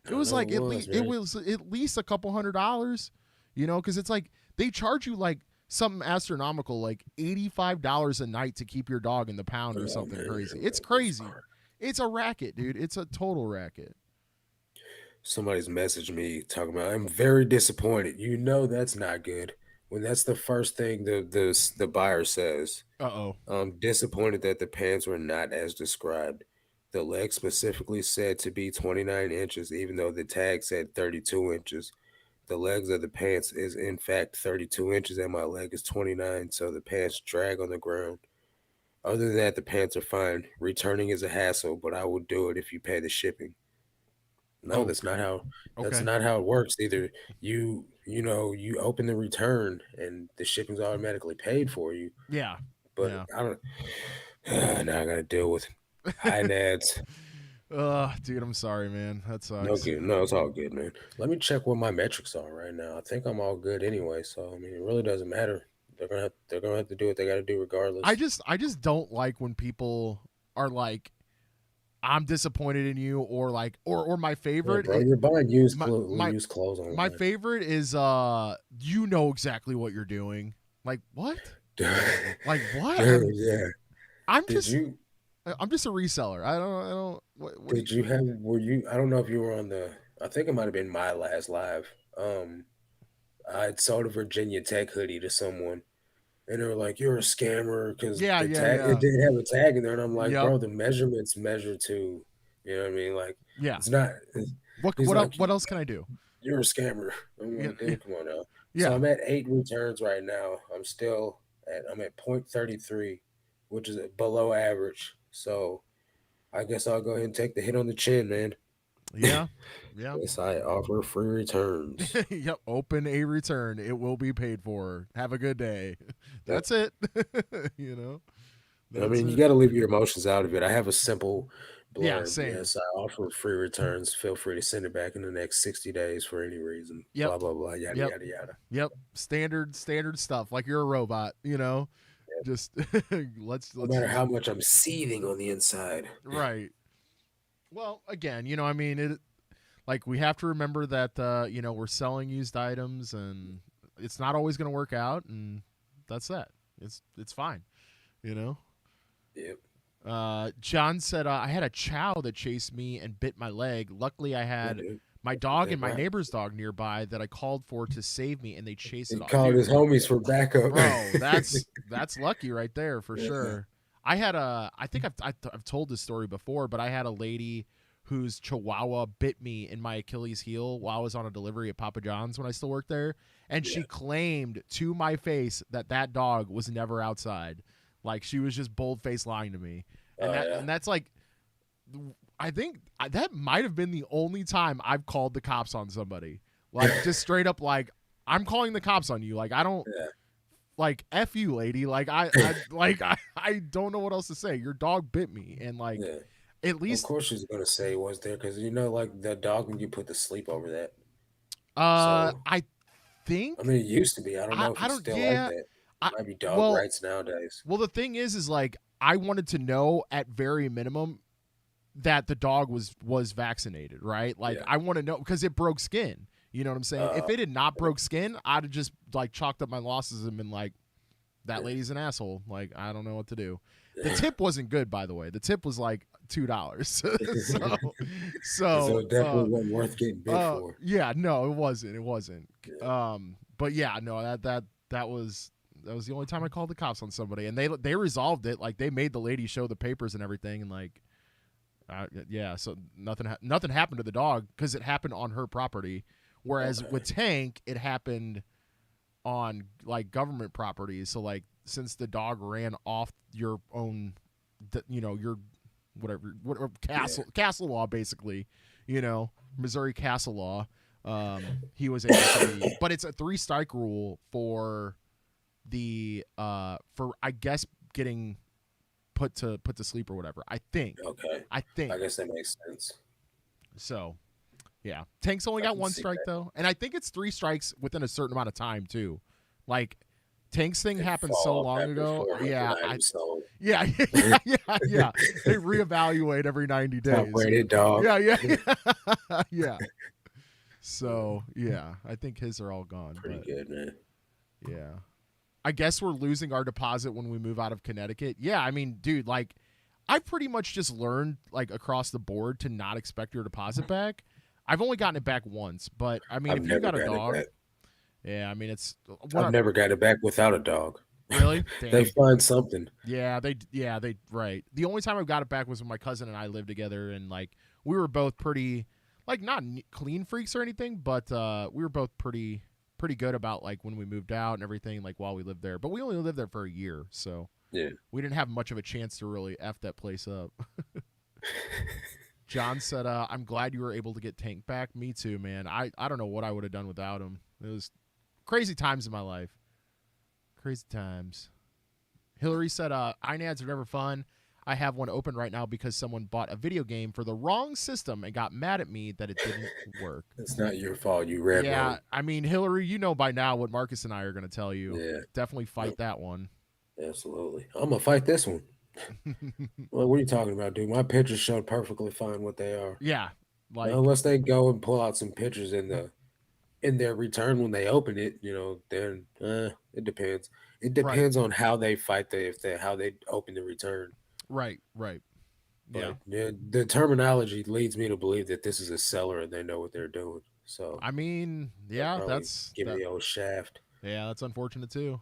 It I was know like it was, it man. was at least a couple $100, because it's like they charge you like something astronomical, like $85 a night to keep your dog in the pound or Oh, something man. crazy. It's crazy. It's a racket, dude. It's a total racket. Somebody's messaged me talking about, I'm very disappointed. You know that's not good. When that's the first thing the buyer says. Uh-oh. I'm disappointed that the pants were not as described. The leg specifically said to be 29 inches, even though the tag said 32 inches. The legs of the pants is in fact 32 inches, and my leg is 29, so the pants drag on the ground. Other than that, the pants are fine. Returning is a hassle, but I will do it if you pay the shipping. No, Oh, that's okay. not how it works. Either you open the return and the shipping's automatically paid for you. Yeah. But Yeah. I don't. Now I gotta deal with high nads. Dude, I'm sorry, man. That No sucks. good. No, it's all good, man. Let me check what my metrics are right now. I think I'm all good anyway. So I mean, it really doesn't matter. They're gonna have to do what they got to do I regardless. just I just don't like when people are like, I'm disappointed in you, or like, or my Yeah, favorite bro, you're buying used my my used clothes my online. favorite is you know exactly what you're doing. Like what? Like what? Dude, yeah. I'm Did just you I'm just a reseller. I don't what do you did you have were you? I don't know if you were on the. I think it might have been my last live. I sold a Virginia Tech hoodie to someone. And they were like, "You're a scammer," because Yeah, the yeah, tag it yeah. didn't have a tag in there, and I'm like, Yep. "Bro, the measurements measure to, you know what I mean? Like, Yeah. it's not." He's like, What else can I do? "You're a scammer." I'm Yeah. like, "Dude, come on now." So Yeah. I'm at 8 returns right now. I'm at 0.33, which is below average. So I guess I'll go ahead and take the hit on the chin, man. Yeah. Yeah. Yes, I offer free returns. Yep. Open a return. It will be paid for. Have a good day. Yep. That's it. you know. I That's mean, you it. got to leave your emotions out of it. I have a simple Yeah, blurb. same. Yes, I offer free returns. Feel free to send it back in the next 60 days for any reason. Yep. Blah, blah, blah, yada, Yep. yada, yada. Yep. Standard stuff. Like you're a robot. Just No let's matter just how much I'm seething on the inside. right. Well, again, I mean, it like we have to remember that we're selling used items, and it's not always going to work out, and that's that. It's fine, you know. Yep. John said I had a chow that chased me and bit my leg. Luckily, I Yeah, had dude. my That's what dog they and my rap. neighbor's dog nearby that I called for to save me, and they chased it He off. called Dude, his homies for backup. bro, that's lucky right there for Yeah. sure. I think I've told this story before, but I had a lady whose chihuahua bit me in my Achilles heel while I was on a delivery at Papa John's when I still worked there, and Yeah. she claimed to my face that dog was never outside. Like she was just bold faced lying to me, and Oh, yeah. that's like, I think that might have been the only time I've called the cops on somebody. Like just straight up, like I'm calling the cops on you. Like I don't, Yeah. like F you, lady. Like I don't know what else to say. Your dog bit me, and like Yeah. at Of least course she's going to say it was there because, like that dog when you put the sleep over that. So, I I think mean, it used to be. I don't know if I it's don't, still like yeah. that. I Might be dog well rights nowadays. well the thing is like I wanted to know at very minimum that the dog was vaccinated, right? Like Yeah. I want to know because it broke skin. You know what I'm saying? If Uh, it had not broke skin, I'd have just like chalked up my losses and been like, that yeah. lady's an asshole. Like I don't know what to do. The Yeah. tip wasn't good, by the way. The tip was like $2. so So so it definitely wasn't worth getting bid for. yeah, no, it wasn't. It wasn't. Yeah. But yeah, no, that was the only time I called the cops on somebody, and they resolved it. Like they made the lady show the papers and everything, and like, yeah, so nothing happened to the dog because it happened on her property, whereas Okay. with Tank, it happened on like government properties. So like since the dog ran off your own, your whatever Yeah. castle law, basically, Missouri castle law. He was able to be, but it's a 3 strike rule for the for I guess getting put to sleep or whatever. I think. Okay. I I think guess that makes sense. so. Yeah, Tank's only I got can one see strike that. though, and I think it's 3 strikes within a certain amount of time too. Like Tank's thing They happened so fall off long after ago. 400 Yeah, items sold. yeah, yeah, yeah, yeah. They reevaluate every 90 days. Top rated dog. Yeah, yeah, yeah, yeah. So yeah, I think his are all gone, Pretty but good, man. yeah. I guess we're losing our deposit when we move out of Connecticut. Yeah, I mean, dude, like I've pretty much just learned like across the board to not expect your deposit back. I've only gotten it back once, but I mean, I've if you never got a got it dog, back. yeah, I mean, it's what I've never got it back without a dog. really They damn. find something. Yeah, they right. The only time I got it back was when my cousin and I lived together, and like we were both pretty like not clean freaks or anything, but we were both pretty good about like when we moved out and everything, like while we lived there. But we only lived there for a year, so Yeah. we didn't have much of a chance to really f that place up. John said, "I'm glad you were able to get Tank back. Me too, man. I don't know what I would have done without him. It was crazy times in my life. Crazy times." Hillary said, "INADs are never fun. I have one open right now because someone bought a video game for the wrong system and got mad at me that it didn't work." It's not your fault. You read Yeah, wrong. I mean, Hillary, you know by now what Marcus and I are going to tell you. Yeah. Definitely fight that one. Absolutely. I'm gonna fight this one. Well, what are you talking about, dude? My pictures showed perfectly fine what they are. Yeah, Now, like unless they go and pull out some pictures in their return when they open it, then it depends. It right, depends on how they fight how they open the return. right. Yeah. But the terminology leads me to believe that this is a seller and they know what they're doing. So I mean, they'll yeah, probably that's give me that. the old shaft. Yeah, that's unfortunate too,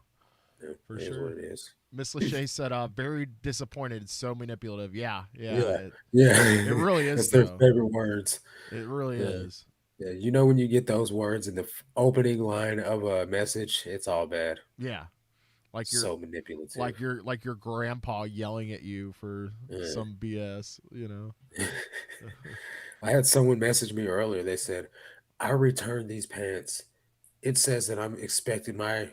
Yeah, for it is what sure. it is. Miss Lachey said, "Very disappointed. It's so manipulative." Yeah, yeah. Yeah, It yeah. really is That's their though. favorite words. It really Yeah. is. Yeah, when you get those words in the opening line of a message, it's all bad. Yeah, like you're So manipulative. like your grandpa yelling at you for Yeah. some BS. I had someone message me earlier. They said, "I returned these pants. It says that I'm expecting my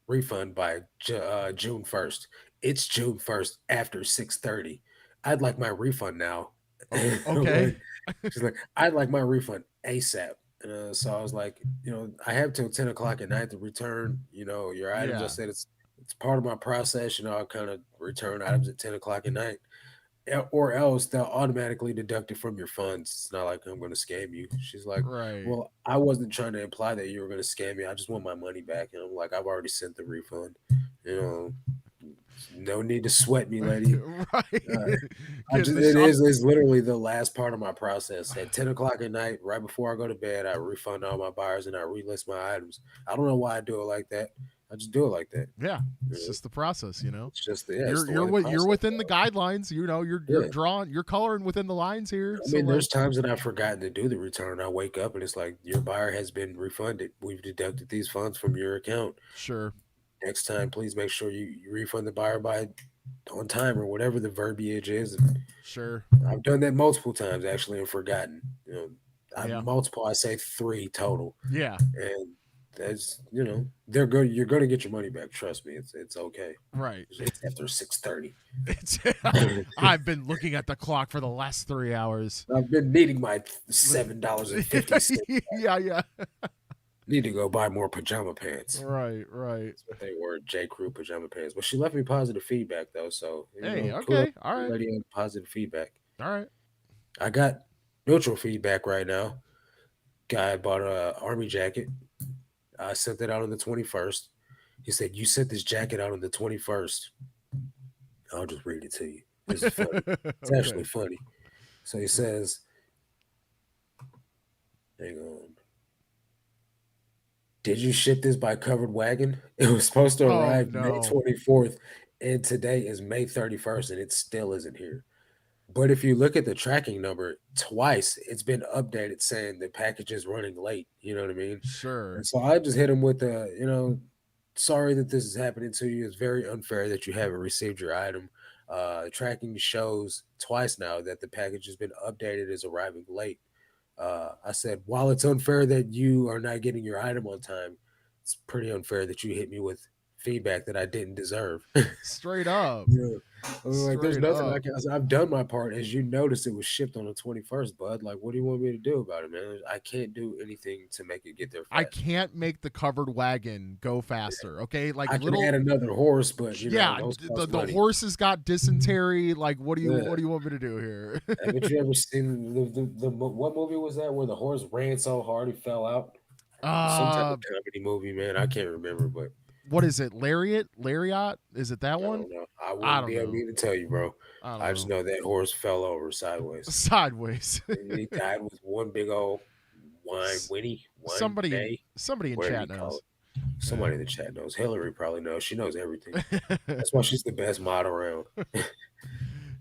refund by June 1st. It's June 1st after 6:30. I'd like my refund now." I'm Okay. like, she's like, "I'd like my refund ASAP." So I was like, I have till 10 o'clock at night to return, your items. I Yeah. said it's part of my process. I kind of return items at 10 o'clock at night. Or else they'll automatically deduct it from your funds. It's not like I'm going to scam you. She's like, Right. "Well, I wasn't trying to imply that you were going to scam me. I just want my money back." And I'm like, "I've already sent the refund. You know, no need to sweat me, lady." Uh, Right. I Getting just the it shop. is it's literally the last part of my process. At 10 o'clock at night, right before I go to bed, I refund all my buyers and I relist my items. I don't know why I do it like that. I just do it like that. Yeah, You it's know, just the process. it's just it's You're the way the you're process within the goes. guidelines. You're Yeah. drawing, you're coloring within the lines here. I So mean, there's like, times that I've forgotten to do the return. I wake up and it's like your buyer has been refunded. We've deducted these funds from your account. sure, Next time, please make sure you refund the buyer by on time or whatever the verbiage is. sure, I've done that multiple times actually and forgotten. yeah, Multiple. I say three total, yeah, and that's they're good. You're going to get your money back. Trust me. It's okay. right. It's after 6:30. It's I've been looking at the clock for the last 3 hours. I've been needing my $7.50. Yeah, yeah. Need to go buy more pajama pants. Right. That's what they were, J. Crew pajama pants. But she left me positive feedback though, so Hey, kudos okay, to all the right, lady on positive feedback. all right. I got neutral feedback right now. Guy bought a army jacket. I sent it out on the 21st. He said, "You sent this jacket out on the 21st." I'll just read it to you. This is funny. It's actually Okay. funny. So he says, hang on. "Did you ship this by covered wagon? It was supposed to Oh arrive May no. 24th, and today is May 31st, and it still isn't here." But if you look at the tracking number, twice it's been updated saying the package is running late. You know what I mean? Sure. And so I just hit him with the, sorry that this is happening to you. It's very unfair that you haven't received your item. Tracking shows twice now that the package has been updated, is arriving late. I said, while it's unfair that you are not getting your item on time, it's pretty unfair that you hit me with feedback that I didn't deserve. Straight up. Yeah. I'm like, there's Straight nothing I up. can. I said, I've done my part. As you noticed, it was shipped on the 21st, bud. Like, what do you want me to do about it, man? I can't do anything to make it get there I faster. can't make the covered wagon go faster. Okay, like I can add little. another horse, but Yeah, those the cost the money. horse has got dysentery. Like, Yeah. what do you want me to do here? Haven't you ever seen what movie was that where the horse ran so hard he fell out? Some type uh, of comedy movie, man. I can't remember, but what is it? Lariat? Is it that I one? don't know. I I wouldn't don't be able know. to tell you, bro. I don't I just know. know that horse fell over sideways. Sideways. He died with one big old wine bay, Somebody in whatever you chat call knows. it. Yeah. Somebody in the chat knows. Hillary probably knows. She knows everything. That's why she's the best mod around.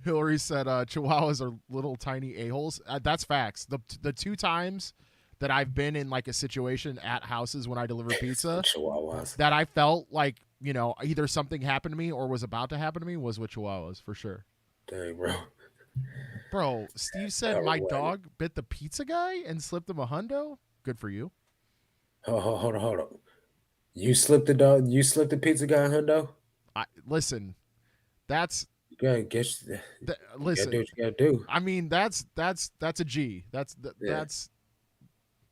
Hillary said Chihuahuas are little tiny a-holes. That's facts. The two times that I've been in like a situation at houses when I deliver Some pizza chihuahuas. that I felt like, either something happened to me or was about to happen to me was with Chihuahuas for sure. Dang, bro. Bro, Steve said Covered my wagon. dog bit the pizza guy and slipped him a hundo. Good for you. Hold on. You slipped the dog. You slipped the pizza guy, Hundo. Listen, that's You gotta get. You gotta do listen. what you gotta do. I mean, that's a G. Yeah, That's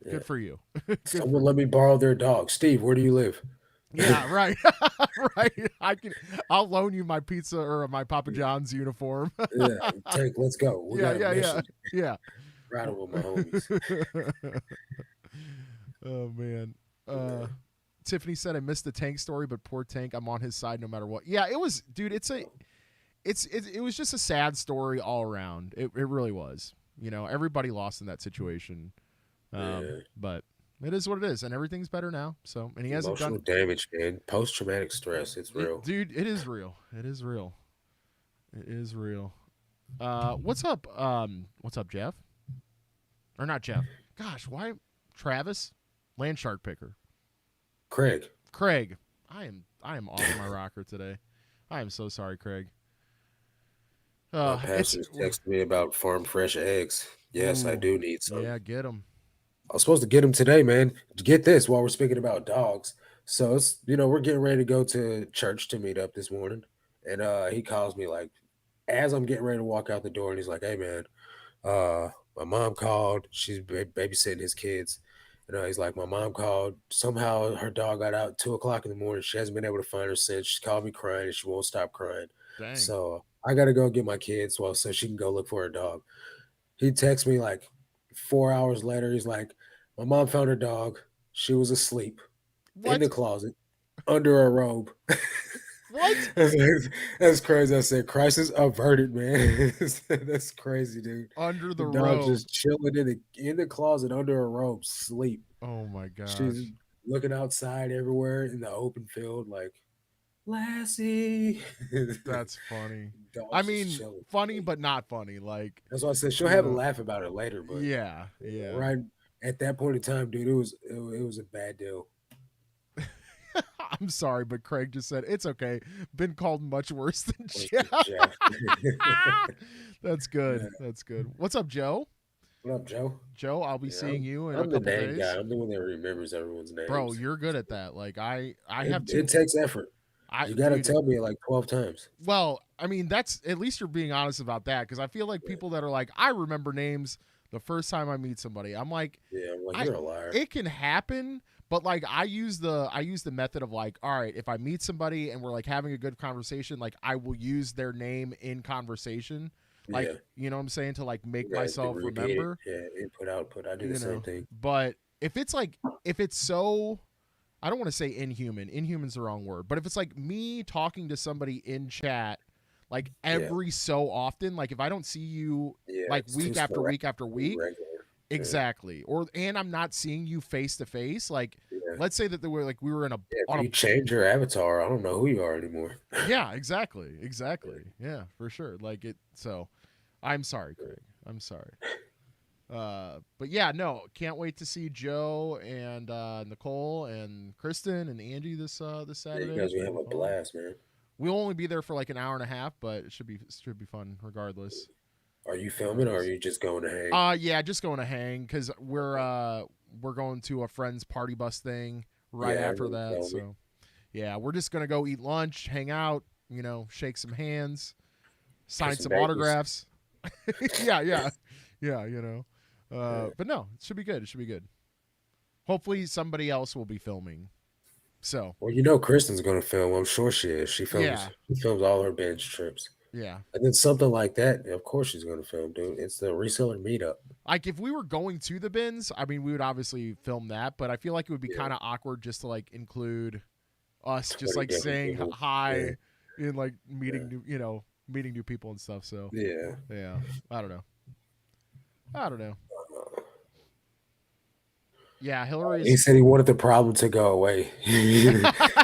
yeah. good for you. Good for Someone you. let me borrow their dog. Steve, where do you live? Yeah, right. Right. I'll loan you my pizza or my Papa John's uniform. Yeah, Tank, let's go. We Yeah, got a yeah, yeah. mission. Yeah. Riding with my homies. Oh man. Yeah. Tiffany said I missed the Tank story, but poor Tank, I'm on his side no matter what. Yeah, it was dude, it was just a sad story all around. It really was. Everybody lost in that situation. Yeah. But it is what it is, and everything's better now. So, and he hasn't Emotional done damage, man. Post traumatic stress. It's real. dude. It is real. It is real. It is real. What's up? What's up, Jeff? Or not Jeff? Gosh, why Travis? Land shark picker. Craig. Craig. I am off my rocker today. I am so sorry, Craig. My It's pastor's texted me about farm fresh eggs. Yes, I ooh, do need some. yeah, get him. I was supposed to get him today, man. Get this while we're speaking about dogs. So it's we're getting ready to go to church to meet up this morning. And he calls me like as I'm getting ready to walk out the door, and he's like, "Hey man, my mom called. She's babysitting his kids. He's like, my mom called. Somehow her dog got out 2 o'clock in the morning. She hasn't been able to find her since. She called me crying and she won't stop crying. Dang. So I got to go get my kids so she can go look for her dog. He texts me like 4 hours later. He's like, my mom found her dog. She was asleep in the What? closet under a robe. What? That's crazy. I said, crisis averted, man. That's crazy, dude. Under The the dog robe. just chilling in the closet under a robe, sleep. Oh my She's gosh. looking outside everywhere in the open field, like Lassie. That's funny. I Dog's just mean, chilling. funny but not funny. Like, That's why I said she'll you have a know, laugh about it later, but yeah, yeah. right at that point in time, dude, it was a bad deal. I'm sorry, but Craig just said it's okay. Been called much worse than Worse Jeff. than Jeff. That's Yeah. good. That's good. What's up, Joe? What up, Joe? Joe, I'll be Yeah, seeing you in a I'm the couple name guy. days. I'm the one that remembers everyone's Bro, names. you're good at that. Like I It, have it too takes effort. You got to dude, tell me like 12 times. well, I mean, that's at least you're being honest about that because I feel like Yeah, people that are like I remember names the first time I meet somebody. I'm like yeah, I'm like, I you're a liar. it can happen, but like I use the method of like, all right, if I meet somebody and we're like having a good conversation, like I will use their name in conversation. Like, Yeah, you know what I'm saying? To like make you guys can myself repeat it. remember, Yeah, input, output. I do the same thing. But if it's so I don't want to say inhuman. Inhuman's the wrong word. But if it's like me talking to somebody in chat like Yeah, every so often, like if I don't see you yeah, like it's too week after sporadic, week after too week, regular. Yeah, exactly. And I'm not seeing you face to face, like yeah, let's say that we were in a yeah. on If a you change your avatar, I don't know who you are anymore. yeah, exactly. Exactly. Yeah, for sure. Like it so I'm sorry, Craig. I'm sorry. But yeah, no, can't wait to see Joe and Nicole and Kristen and Angie this Yeah, you Saturday. guys will It'll have be a fun. blast, man. We'll only be there for like an hour and a half, but it should be fun regardless. Are you filming or are Regardless. you just going to hang? Yeah, just going to hang because Okay. we're going to a friend's party bus thing right Yeah, I after remember you that. telling me. So yeah, we're just gonna go eat lunch, hang out, shake some hands, Put sign some some babies. autographs. Yeah, yeah, yeah. Yeah. But no, it should be good. It should be good. Hopefully, somebody else will be filming. So Well, you know Kristen's going to film. I'm sure she is. She films. yeah, She films all her bench trips. yeah. And then something like that, of course she's going to film, dude. It's the reseller meetup. Like if we were going to the bins, I mean, we would obviously film that, but I feel like it would be Yeah, kind of awkward just to like include us just 20 like different saying people. Yeah, hi in like yeah, meeting new people and stuff. So yeah. yeah, I don't know. I don't know. Yeah, He Hillary's. said he wanted the problem to go away.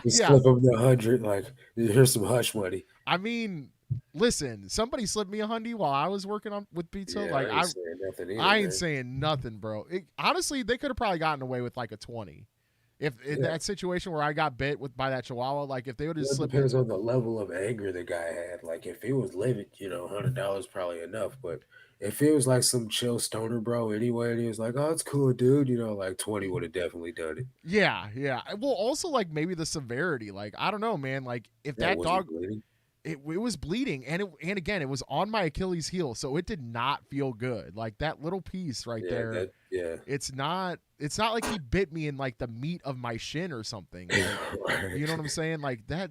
Just Yeah, slip him the 100. Like, here's some hush money. I mean, listen, somebody slipped me a hundy while I was working on with pizza. Yeah, Like I ain't saying nothing either, I ain't man. saying nothing, bro. Honestly, they could have probably gotten away with like a 20. If in Yeah. that situation where I got bit with by that chihuahua, like if they would have Well, it slipped me, depends on the level of anger the guy had. Like, if he was livid, $100 probably enough. But if it was like some chill stoner bro anyway, and he was like, "Oh, it's cool, dude," like 20 would have definitely done it. yeah, yeah. Well, also like maybe the severity. Like I don't know, man. Like if Yeah, that was he dog, bleeding? it was bleeding, and again, it was on my Achilles heel, so it did not feel good. Like that little piece right Yeah, there. that, yeah. It's not like he bit me in like the meat of my shin or something. Like you know what I'm saying? Like that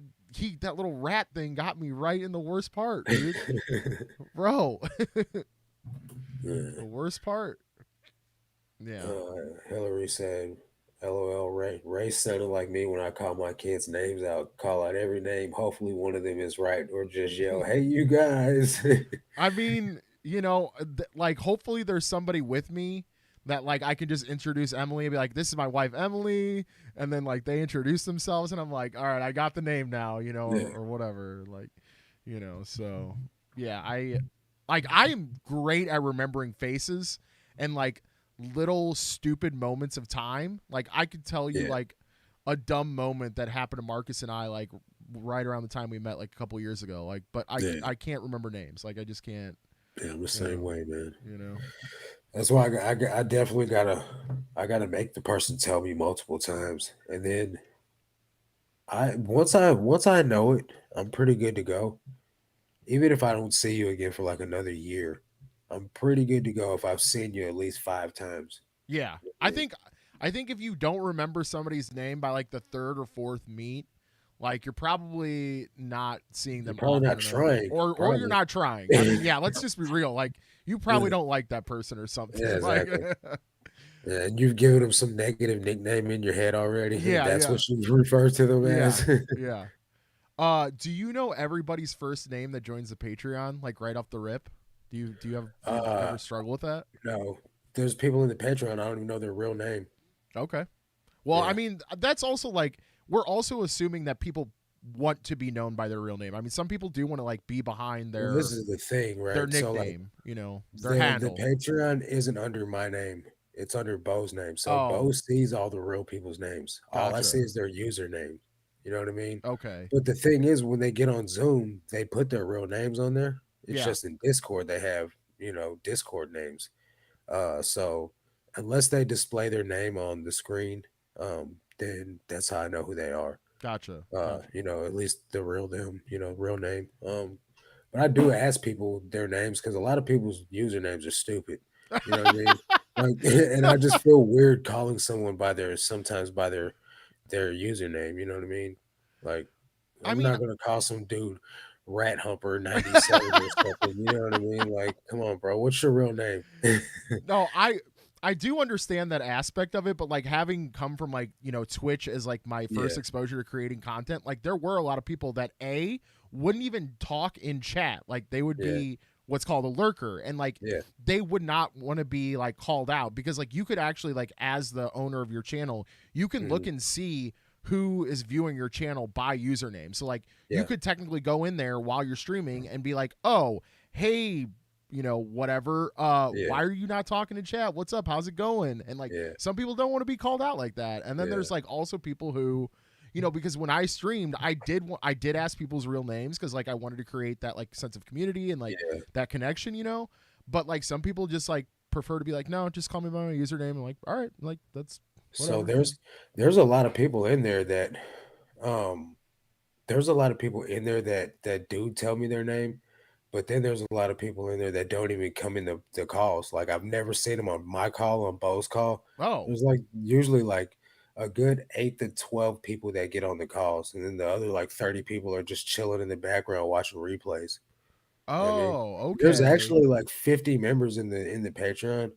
little rat thing got me right in the worst part, dude. Bro, the Yeah. worst part. Yeah. Hillary said, "LOL, Ray said it like me when I call my kids names out. Call out every name. Hopefully, one of them is right, or just yell, 'Hey, you guys!'" I mean, like hopefully there's somebody with me that like I can just introduce Emily and be like, "This is my wife Emily," and then like they introduce themselves, and I'm like, "All right, I got the name now," Yeah. or whatever, like, So yeah, I am great at remembering faces and like little stupid moments of time. Like I could tell you Yeah. like a dumb moment that happened to Marcus and I like right around the time we met like a couple years ago. Like, but Yeah. I can't remember names. Like I just can't. Yeah, I'm the You same know. way, man. You know. That's why I definitely I gotta make the person tell me multiple times, and then once I know it, I'm pretty good to go. Even if I don't see you again for like another year, I'm pretty good to go if I've seen you at least 5 times. Yeah, I mean, I think if you don't remember somebody's name by like the third or fourth meet, like you're probably not seeing you're them probably often not enough, trying, or you're probably. not trying. I mean, yeah, let's just be real. Like you probably Yeah, don't like that person or something. yeah, Like, exactly. Yeah, and you've given them some negative nickname in your head already, and yeah, that's yeah, what you refer to them yeah, as. yeah. Do you know everybody's first name that joins the Patreon, like right off the rip? Do you uh, ever struggle with that? no, there's people in the Patreon. I don't even know their real name. Okay. Well, I Yeah. mean, that's also like we're also assuming that people want to be known by their real name. I mean, some people do want to like be behind Well, this is the thing, their right? So like nickname, their the handle. Patreon isn't under my name. It's under Bo's name. So Oh, Bo sees all the real people's names. All I see gotcha. is their username. You know what I mean? Okay. But the thing is, when they get on Zoom, they put their real names on there. It's Yeah. just in Discord they have, Discord names. So unless they display their name on the screen, then that's how I know who they are. Gotcha. Gotcha. At least the real them, real name. But I do ask people their names because a lot of people's usernames are stupid. You know what I mean? Like, and I just feel weird calling someone by their username. You know what I mean? Like, I I'm mean, not gonna call some dude Rat Humper 97 or something. You know what I mean? Like, come on, bro. What's your real name? no, I do understand that aspect of it, but like having come from like, Twitch as like my Yeah, first exposure to creating content, like there were a lot of people that wouldn't even talk in chat. Like they would yeah, be what's called a lurker, and like yeah, they would not want to be like called out because like you could actually like as the owner of your channel, you can look mhm, and see who is viewing your channel by username. So like you yeah, could technically go in there while you're streaming and be like, "Oh, hey, whatever. Yeah, Why are you not talking in chat? What's up? How's it going? And like yeah, some people don't want to be called out like that. And then yeah. there's like also people who, because when I streamed, I did ask people's real names because like I wanted to create that like sense of community and like Yeah. that connection. But like some people just like prefer to be like, no, just call me by my username. I'm like, all right, like that's So whatever. there's a lot of people in there that um there's a lot of people in there that do tell me their name, but then there's a lot of people in there that don't even come in the calls. Like I've never seen them on my call, on Bo's call. Oh, There's like usually like a good 8 to 12 people that get on the calls, and then the other like 30 people are just chilling in the background watching replays. I mean, oh, there's okay, actually like 50 members in the Patreon,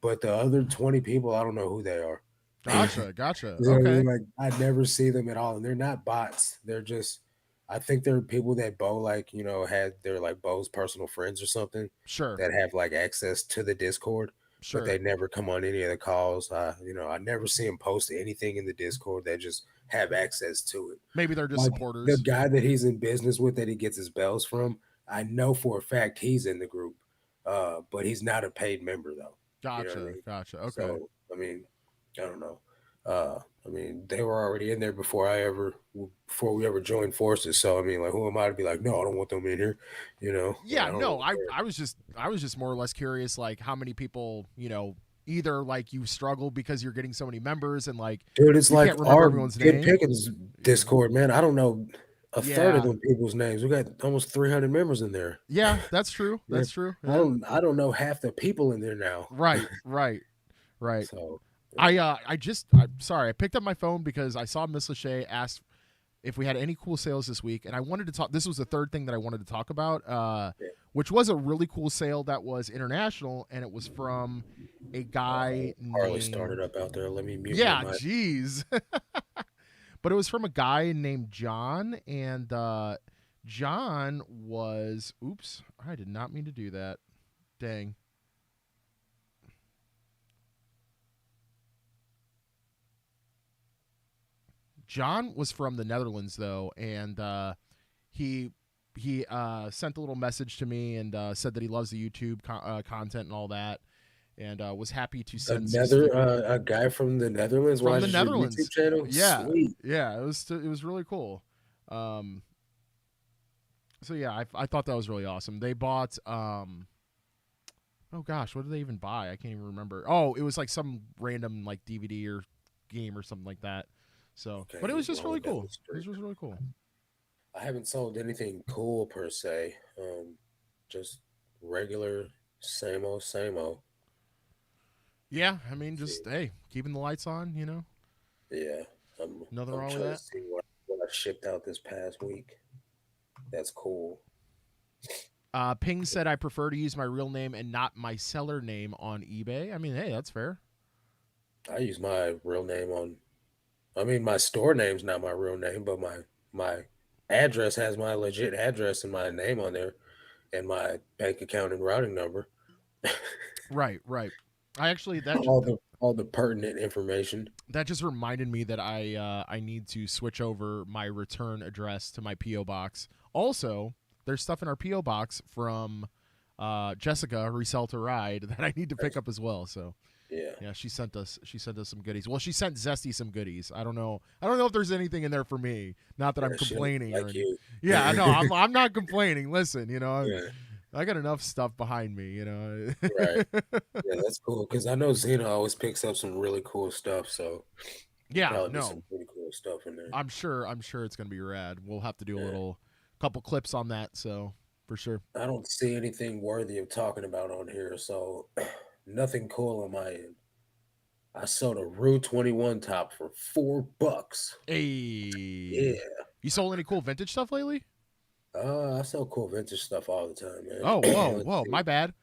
but the other 20 people, I don't know who they are. gotcha, gotcha. You know what I mean? Okay, Like I never see them at all, and they're not bots. They're just, I think they're people that Bo like, had they're like Bo's personal friends or something sure, that have like access to the Discord, but sure. they never come on any of the calls. I never see them post anything in the Discord. They just have access to it. Maybe they're just Like the supporters. guy that he's in business with that he gets his bells from, I know for a fact he's in the group, but he's not a paid member though. You know what I Gotcha, mean? gotcha. Okay. So I mean, I don't know. I mean, they were already in there before we ever joined forces. So I mean, like, who am I to be like, no, I don't want them in here. Like Yeah, I don't no, really I care. I was just I was just more or less curious like how many people, either like you struggle because you're getting so many members and like Dude, it's you like can't remember our everyone's Good name. Pickens Discord, man. I don't know a third of Yeah. them people's names. We got almost 300 members in there. Yeah, that's true. Yeah. That's true. I Yeah. don't I don't know half the people in there now. Right, right, right. So yeah. I'm sorry, I picked up my phone because I saw Miss Lachey ask if we had any cool sales this week, and I wanted to talk. This was the third thing that I wanted to talk about, Yeah. which was a really cool sale that was international, and it was from a guy Harley started named. up out there. Let me mute my Yeah, mic. jeez. But it was from a guy named John, and John was. Oops, I did not mean to do that. Dang. John was from the Netherlands though, and he sent a little message to me and said that he loves the YouTube content and all that, and was happy to send some Another stickers a guy from the Netherlands from the watches your YouTube Netherlands. channel. Yeah, Sweet. yeah, it was really cool. Um, so yeah, I thought that was really awesome. They bought oh gosh, what did they even buy? I can't even remember. Oh, it was like some random like DVD or game or something like that. So, Okay, but it was he's just really rolling down cool. the It was street. just really cool. I haven't sold anything cool per se. Just regular, same old, same old. Yeah, I mean, Let's just see. hey, keeping the lights on. Yeah, I'm Nothing I'm wrong with trying to that. see what I shipped out this past week. That's cool. Ping said I prefer to use my real name and not my seller name on eBay. I mean, hey, that's fair. I use my real name on. I mean, my store name's not my real name, but my address has my legit address and my name on there, and my bank account and routing number. Right, right. I actually All the pertinent information. that just reminded me that I need to switch over my return address to my PO box. Also, there's stuff in our PO box from Jessica Resell to Ride that I need to pick up as well. So Yeah, yeah, she sent us some goodies. Well, she sent Zesty some goodies. I don't know if there's anything in there for me. Not that I'm yeah. She don't complaining or like anything. you. Yeah, no, I'm not complaining. Listen, Yeah, I got enough stuff behind me. right. Yeah, that's cool because I know Xena always picks up some really cool stuff. So there'll Yeah, probably be some no. pretty cool stuff in there. I'm sure it's gonna be rad. We'll have to do a Yeah. little couple clips on that, so for sure. I don't see anything worthy of talking about on here, so nothing cool on my end. I sold a Rue 21 top for $4. Hey, Yeah. you sold any cool vintage stuff lately? I sell cool vintage stuff all the time, Oh, man. whoa, Let's whoa, see. my bad,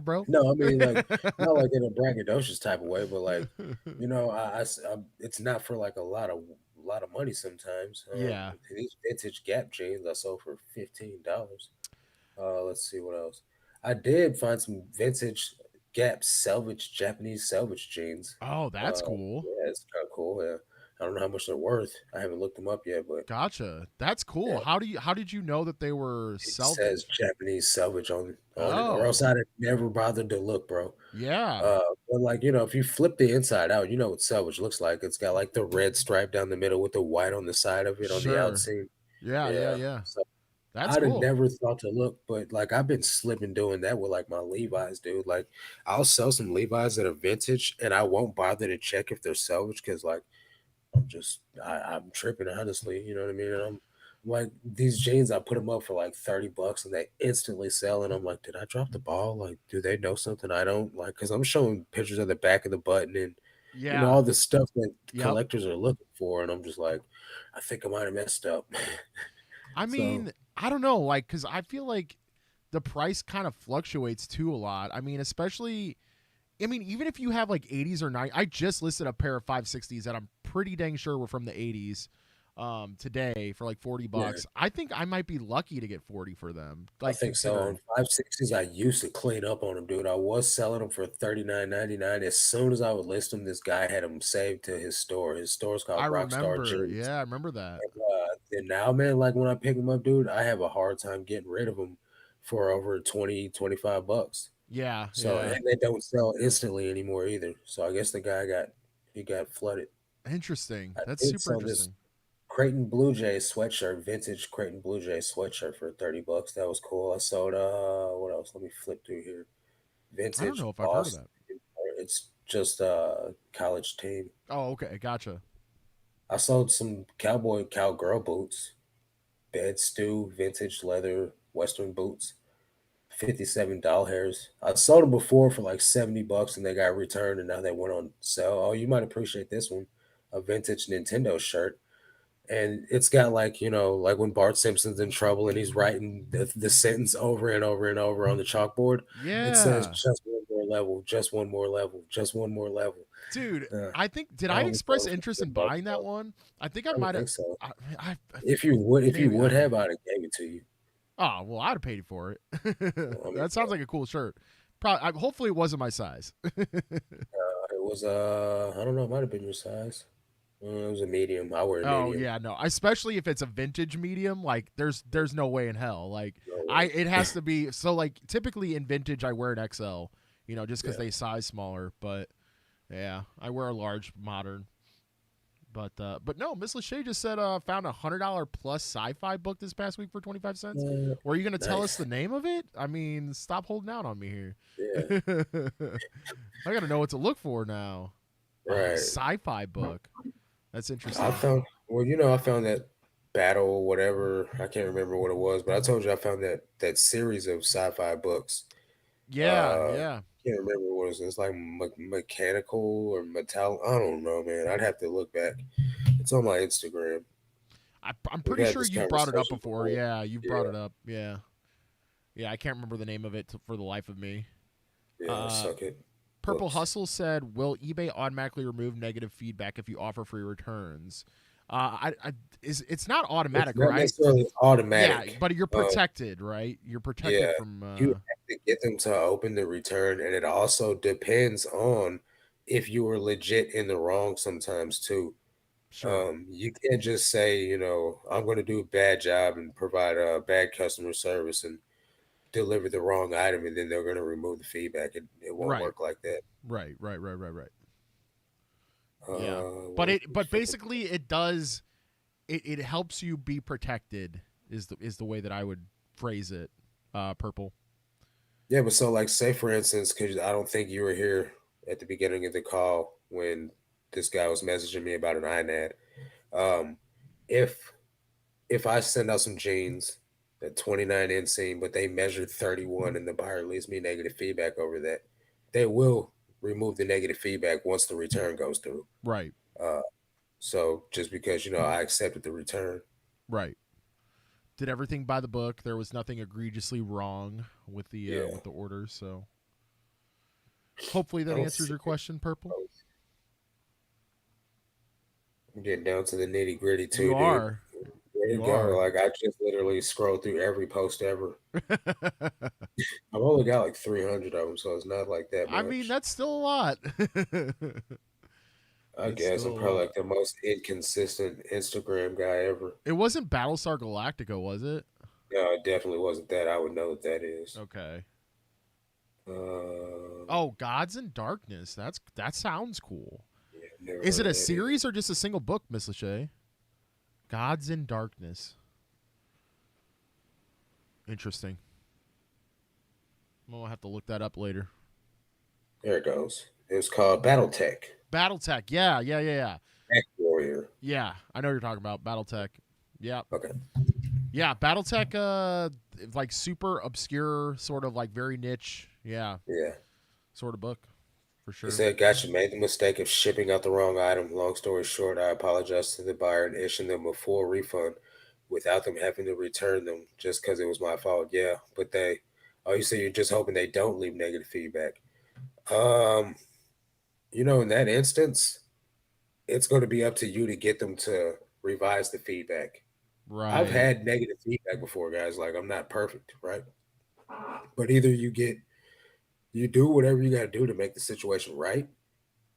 bro. No, I mean like not like in a braggadocious type of way, but like it's not for like a lot of money sometimes. Yeah. These vintage Gap jeans I sold for $15. Let's see what else. I did find some vintage Gap salvage Japanese salvage jeans. Oh, that's cool. Yeah, it's kind of cool. Yeah, I don't know how much they're worth. I haven't looked them up yet, but Gotcha. That's cool. yeah, How did you know that they were it says salvaged? Japanese salvage on it, or else Oh, I'd have never bothered to look, bro. yeah. But like if you flip the inside out, you know what salvage looks like. It's got like the red stripe down the middle with the white on the side of it on the Sure. outside. Yeah, yeah, Yeah. yeah. So That's I'd have cool. never thought to look, but like I've been slipping doing that with like my Levi's, dude. Like I'll sell some Levi's that are vintage and I won't bother to check if they're salvage because like I'm tripping honestly, you know what I mean? And I'm like these jeans, I put them up for like 30 bucks and they instantly sell. And I'm like, did I drop the ball? Like, do they know something I don't like? Because I'm showing pictures of the back of the button and Yeah. all the stuff that Yep. collectors are looking for. And I'm just like, I think I might have messed up. I So mean, I don't know, like, because I feel like the price kind of fluctuates too a lot. I mean, especially, I mean, even if you have like 80s or 90s, I just listed a pair of 560s that I'm pretty dang sure were from the 80s today for like 40 yeah. bucks. I think I might be lucky to get 40 for them, I like think so. On considering. 560s, I used to clean up on them, dude. I was selling them for 39.99. As soon as I would list them, this guy had them saved to his store. His store's I called Rockstar remember. Jeans. Yeah, I remember that. And, and now, man, like when I pick them up, dude, I have a hard time getting rid of them for over 20, 25 bucks. Yeah, So, yeah. and they don't sell instantly anymore either. So I guess the guy got flooded. Interesting. I That's did super sell this interesting. Creighton Blue Jay sweatshirt, vintage Creighton Blue Jay sweatshirt for 30 bucks. That was cool. I sold what else? Let me flip through here. I don't Vintage know if I've heard of Boston. that. It's just college team. Oh, okay. Gotcha. I sold some cowboy cowgirl boots, bed stew, vintage leather western boots, 57 doll hairs. I sold them before for like 70 bucks and they got returned and now they went on sale. Oh, you might appreciate this one. A vintage Nintendo shirt. And it's got like like when Bart Simpson's in trouble and he's writing the sentence over and over and over on the chalkboard. It says Yeah. just one more level, just one more level, just one more level. Dude, uh, I think did I I only express sold it for interest in 10 bucks buying that though. one? I think I I don't might have. think so. I If you maybe I would don't know. have, I'd have gave it to you. Oh well, I'd have paid for it. I mean, That sounds like a cool shirt. Probably. Hopefully, it wasn't my size. it was I don't know, it might have been your size. It was a medium. I wear a Oh medium. yeah, no. Especially if it's a vintage medium, like there's no way in hell. Like No I way. it has to be so like typically in vintage I wear an XL, just cuz Yeah. they size smaller, but yeah, I wear a large modern. But no, Miss Lachey just said found $100 plus sci-fi book this past week for 25 cents. Or are you going to tell us the Nice. name of it? I mean, stop holding out on me here. Yeah. I got to know what to look for now. Right. Sci-fi book. That's I interesting. found I found that battle, whatever. I can't remember what it was, but I told you I found that series of sci-fi books. Yeah, yeah. Can't remember what it was. It's like mechanical or metal. I don't know, man. I'd have to look back. It's on my Instagram. I'm We've pretty had sure this you've brought it up conversation before. before. Yeah, you've brought Yeah, it up. Yeah. Yeah, I can't remember the name of it for the life of me. yeah. I Uh, suck at Purple books. Hustle said, "Will eBay automatically remove negative feedback if you offer free returns?" It's not It's automatic, not right? necessarily Yeah, automatic. but you're Um, protected, right? You're yeah, protected from. you have to get them to open the return, and it also depends on if you were legit in the wrong sometimes too. Sure. You can't just say, I'm going to do a bad job and provide a bad customer service and deliver the wrong item, and then they're going to remove the feedback. It won't Right. work like that. Right. Right. Right. Right. Right. Yeah. What was the But fucking basically it does it helps you be protected is the way that I would phrase it. Purple. Yeah, but so like, say for instance, because I don't think you were here at the beginning of the call when this guy was messaging me about an INAD. Um, if I send out some jeans at 29 inseam, but they measured 31 and the buyer leaves me negative feedback over that, they will remove the negative feedback once the return goes through. Right. Uh, so just because, I accepted the return. Right. Did everything by the book. There was nothing egregiously wrong Yeah. with the orders, so hopefully I that don't answers see your it. question, Purple. I'm getting down to the nitty gritty You too, dude. are. Where to You go? are. Like, I just literally scrolled through every post ever. I've only got like 300 of them, so it's not like that I mean, much. that's still a lot. I It's guess I'm still probably like the most inconsistent Instagram guy ever. it wasn't Battlestar Galactica, was it? No, it definitely wasn't that. I would know what that is. Okay. Um, Oh, Gods in Darkness. That sounds cool. yeah, never Is heard it of a that either. series or just a single book, Miss Lachey? Gods in Darkness. Interesting. We'll have to look that up later. There it goes. It was called BattleTech. BattleTech. Yeah, yeah, yeah, yeah. Tech Warrior. Yeah, I know what you're talking about. BattleTech. Yeah. Okay. Yeah, BattleTech like super obscure, sort of like very niche, yeah, Yeah. sort of book for He sure. said, gotcha, made the mistake of shipping out the wrong item. Long story short, I apologized to the buyer and issued them a full refund without them having to return them just because it was my fault. Yeah, but you say you're just hoping they don't leave negative feedback. Um, in that instance, it's going to be up to you to get them to revise the feedback. I've Right. had negative feedback before, guys. Like, I'm not perfect, right? But either you do whatever you got to do to make the situation right.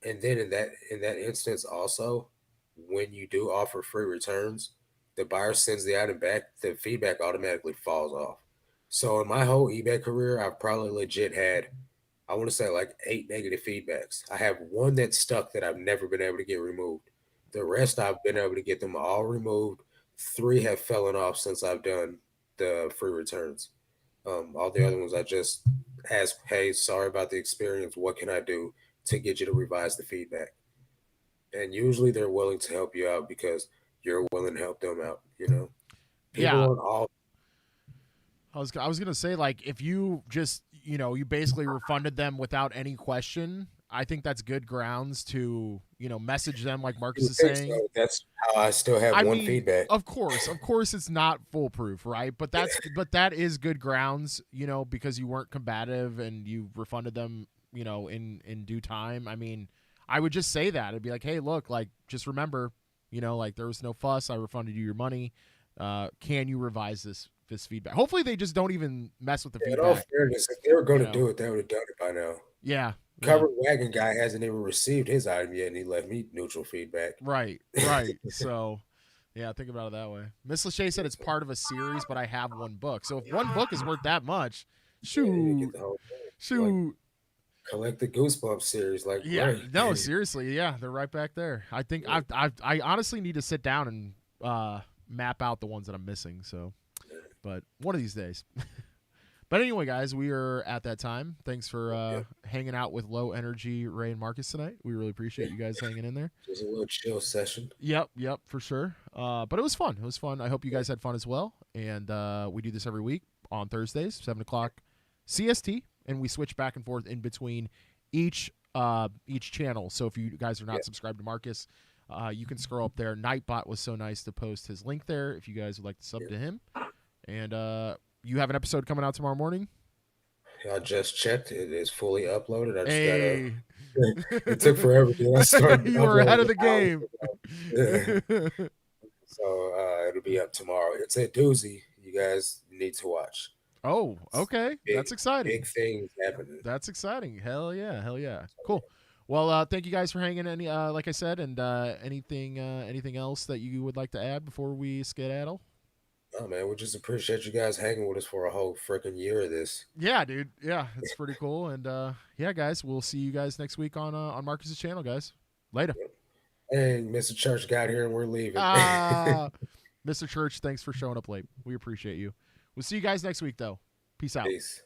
And then in that instance also, when you do offer free returns, the buyer sends the item back, the feedback automatically falls off. So in my whole eBay career, I've probably legit had, I want to say like 8 negative feedbacks. I have one that's stuck that I've never been able to get removed. The rest I've been able to get them all removed. 3 have fallen off since I've done the free returns. All the other ones I just ask, hey, sorry about the experience. What can I do to get you to revise the feedback? And usually they're willing to help you out because you're willing to help them out. People Yeah, aren't all. I was gonna say like if you just you basically refunded them without any question. I think that's good grounds to message them like You Marcus would is think saying. so. That's how I still have I one mean, feedback. of course, it's not foolproof, right? But that is good grounds, because you weren't combative and you refunded them, in due time. I mean, I would just say that. It'd be like, hey, look, like just remember, like there was no fuss. I refunded you your money. Can you revise this feedback? Hopefully, they just don't even mess with the In all feedback. fairness, if they were going You to know? do it, they would have done it by now. Yeah, yeah. Covered wagon guy hasn't even received his item yet, and he left me neutral feedback. Right, right. So, yeah, think about it that way. Miss Lachey said it's part of a series, but I have one book. So if one book is worth that much, Yeah, you get shoot, the whole thing. Like shoot. collect the Goosebumps series, like Yeah, Ray. no, seriously, yeah, they're right back there. I think I honestly need to sit down and map out the ones that I'm missing. So, but one of these days. But anyway, guys, we are at that time. Thanks for Yeah, hanging out with Low Energy Ray and Marcus tonight. We really yeah. appreciate you guys hanging in there. Just a little chill session. Yep, for sure. But it was fun. It was fun. I hope you guys had fun as well. And we do this every week on Thursdays, 7 o'clock CST, and we switch back and forth in between each channel. So if you guys are not Yeah, subscribed to Marcus, you can scroll up there. Nightbot was so nice to post his link there if you guys would like to sub yeah. to him. And you have an episode coming out tomorrow morning. I just checked. It is fully uploaded. I just gotta. Hey, It took forever. Dude. I started you were ahead uploading of it the hours game. ago. Yeah. So it'll be up tomorrow. It's a doozy. You guys need to watch. Oh, It's okay. big, That's exciting. big things happening. That's exciting. Hell yeah. Hell yeah. Cool. Well, thank you guys for hanging. Like I said, and anything else that you would like to add before we skedaddle? Oh man, we just appreciate you guys hanging with us for a whole freaking year of this. Yeah, dude. Yeah, it's pretty cool. And yeah, guys, we'll see you guys next week on Marcus's channel, guys. Later. Hey, Mr. Church got here and we're leaving. Mr. Church, thanks for showing up late. We appreciate you. We'll see you guys next week, though. Peace out. Peace.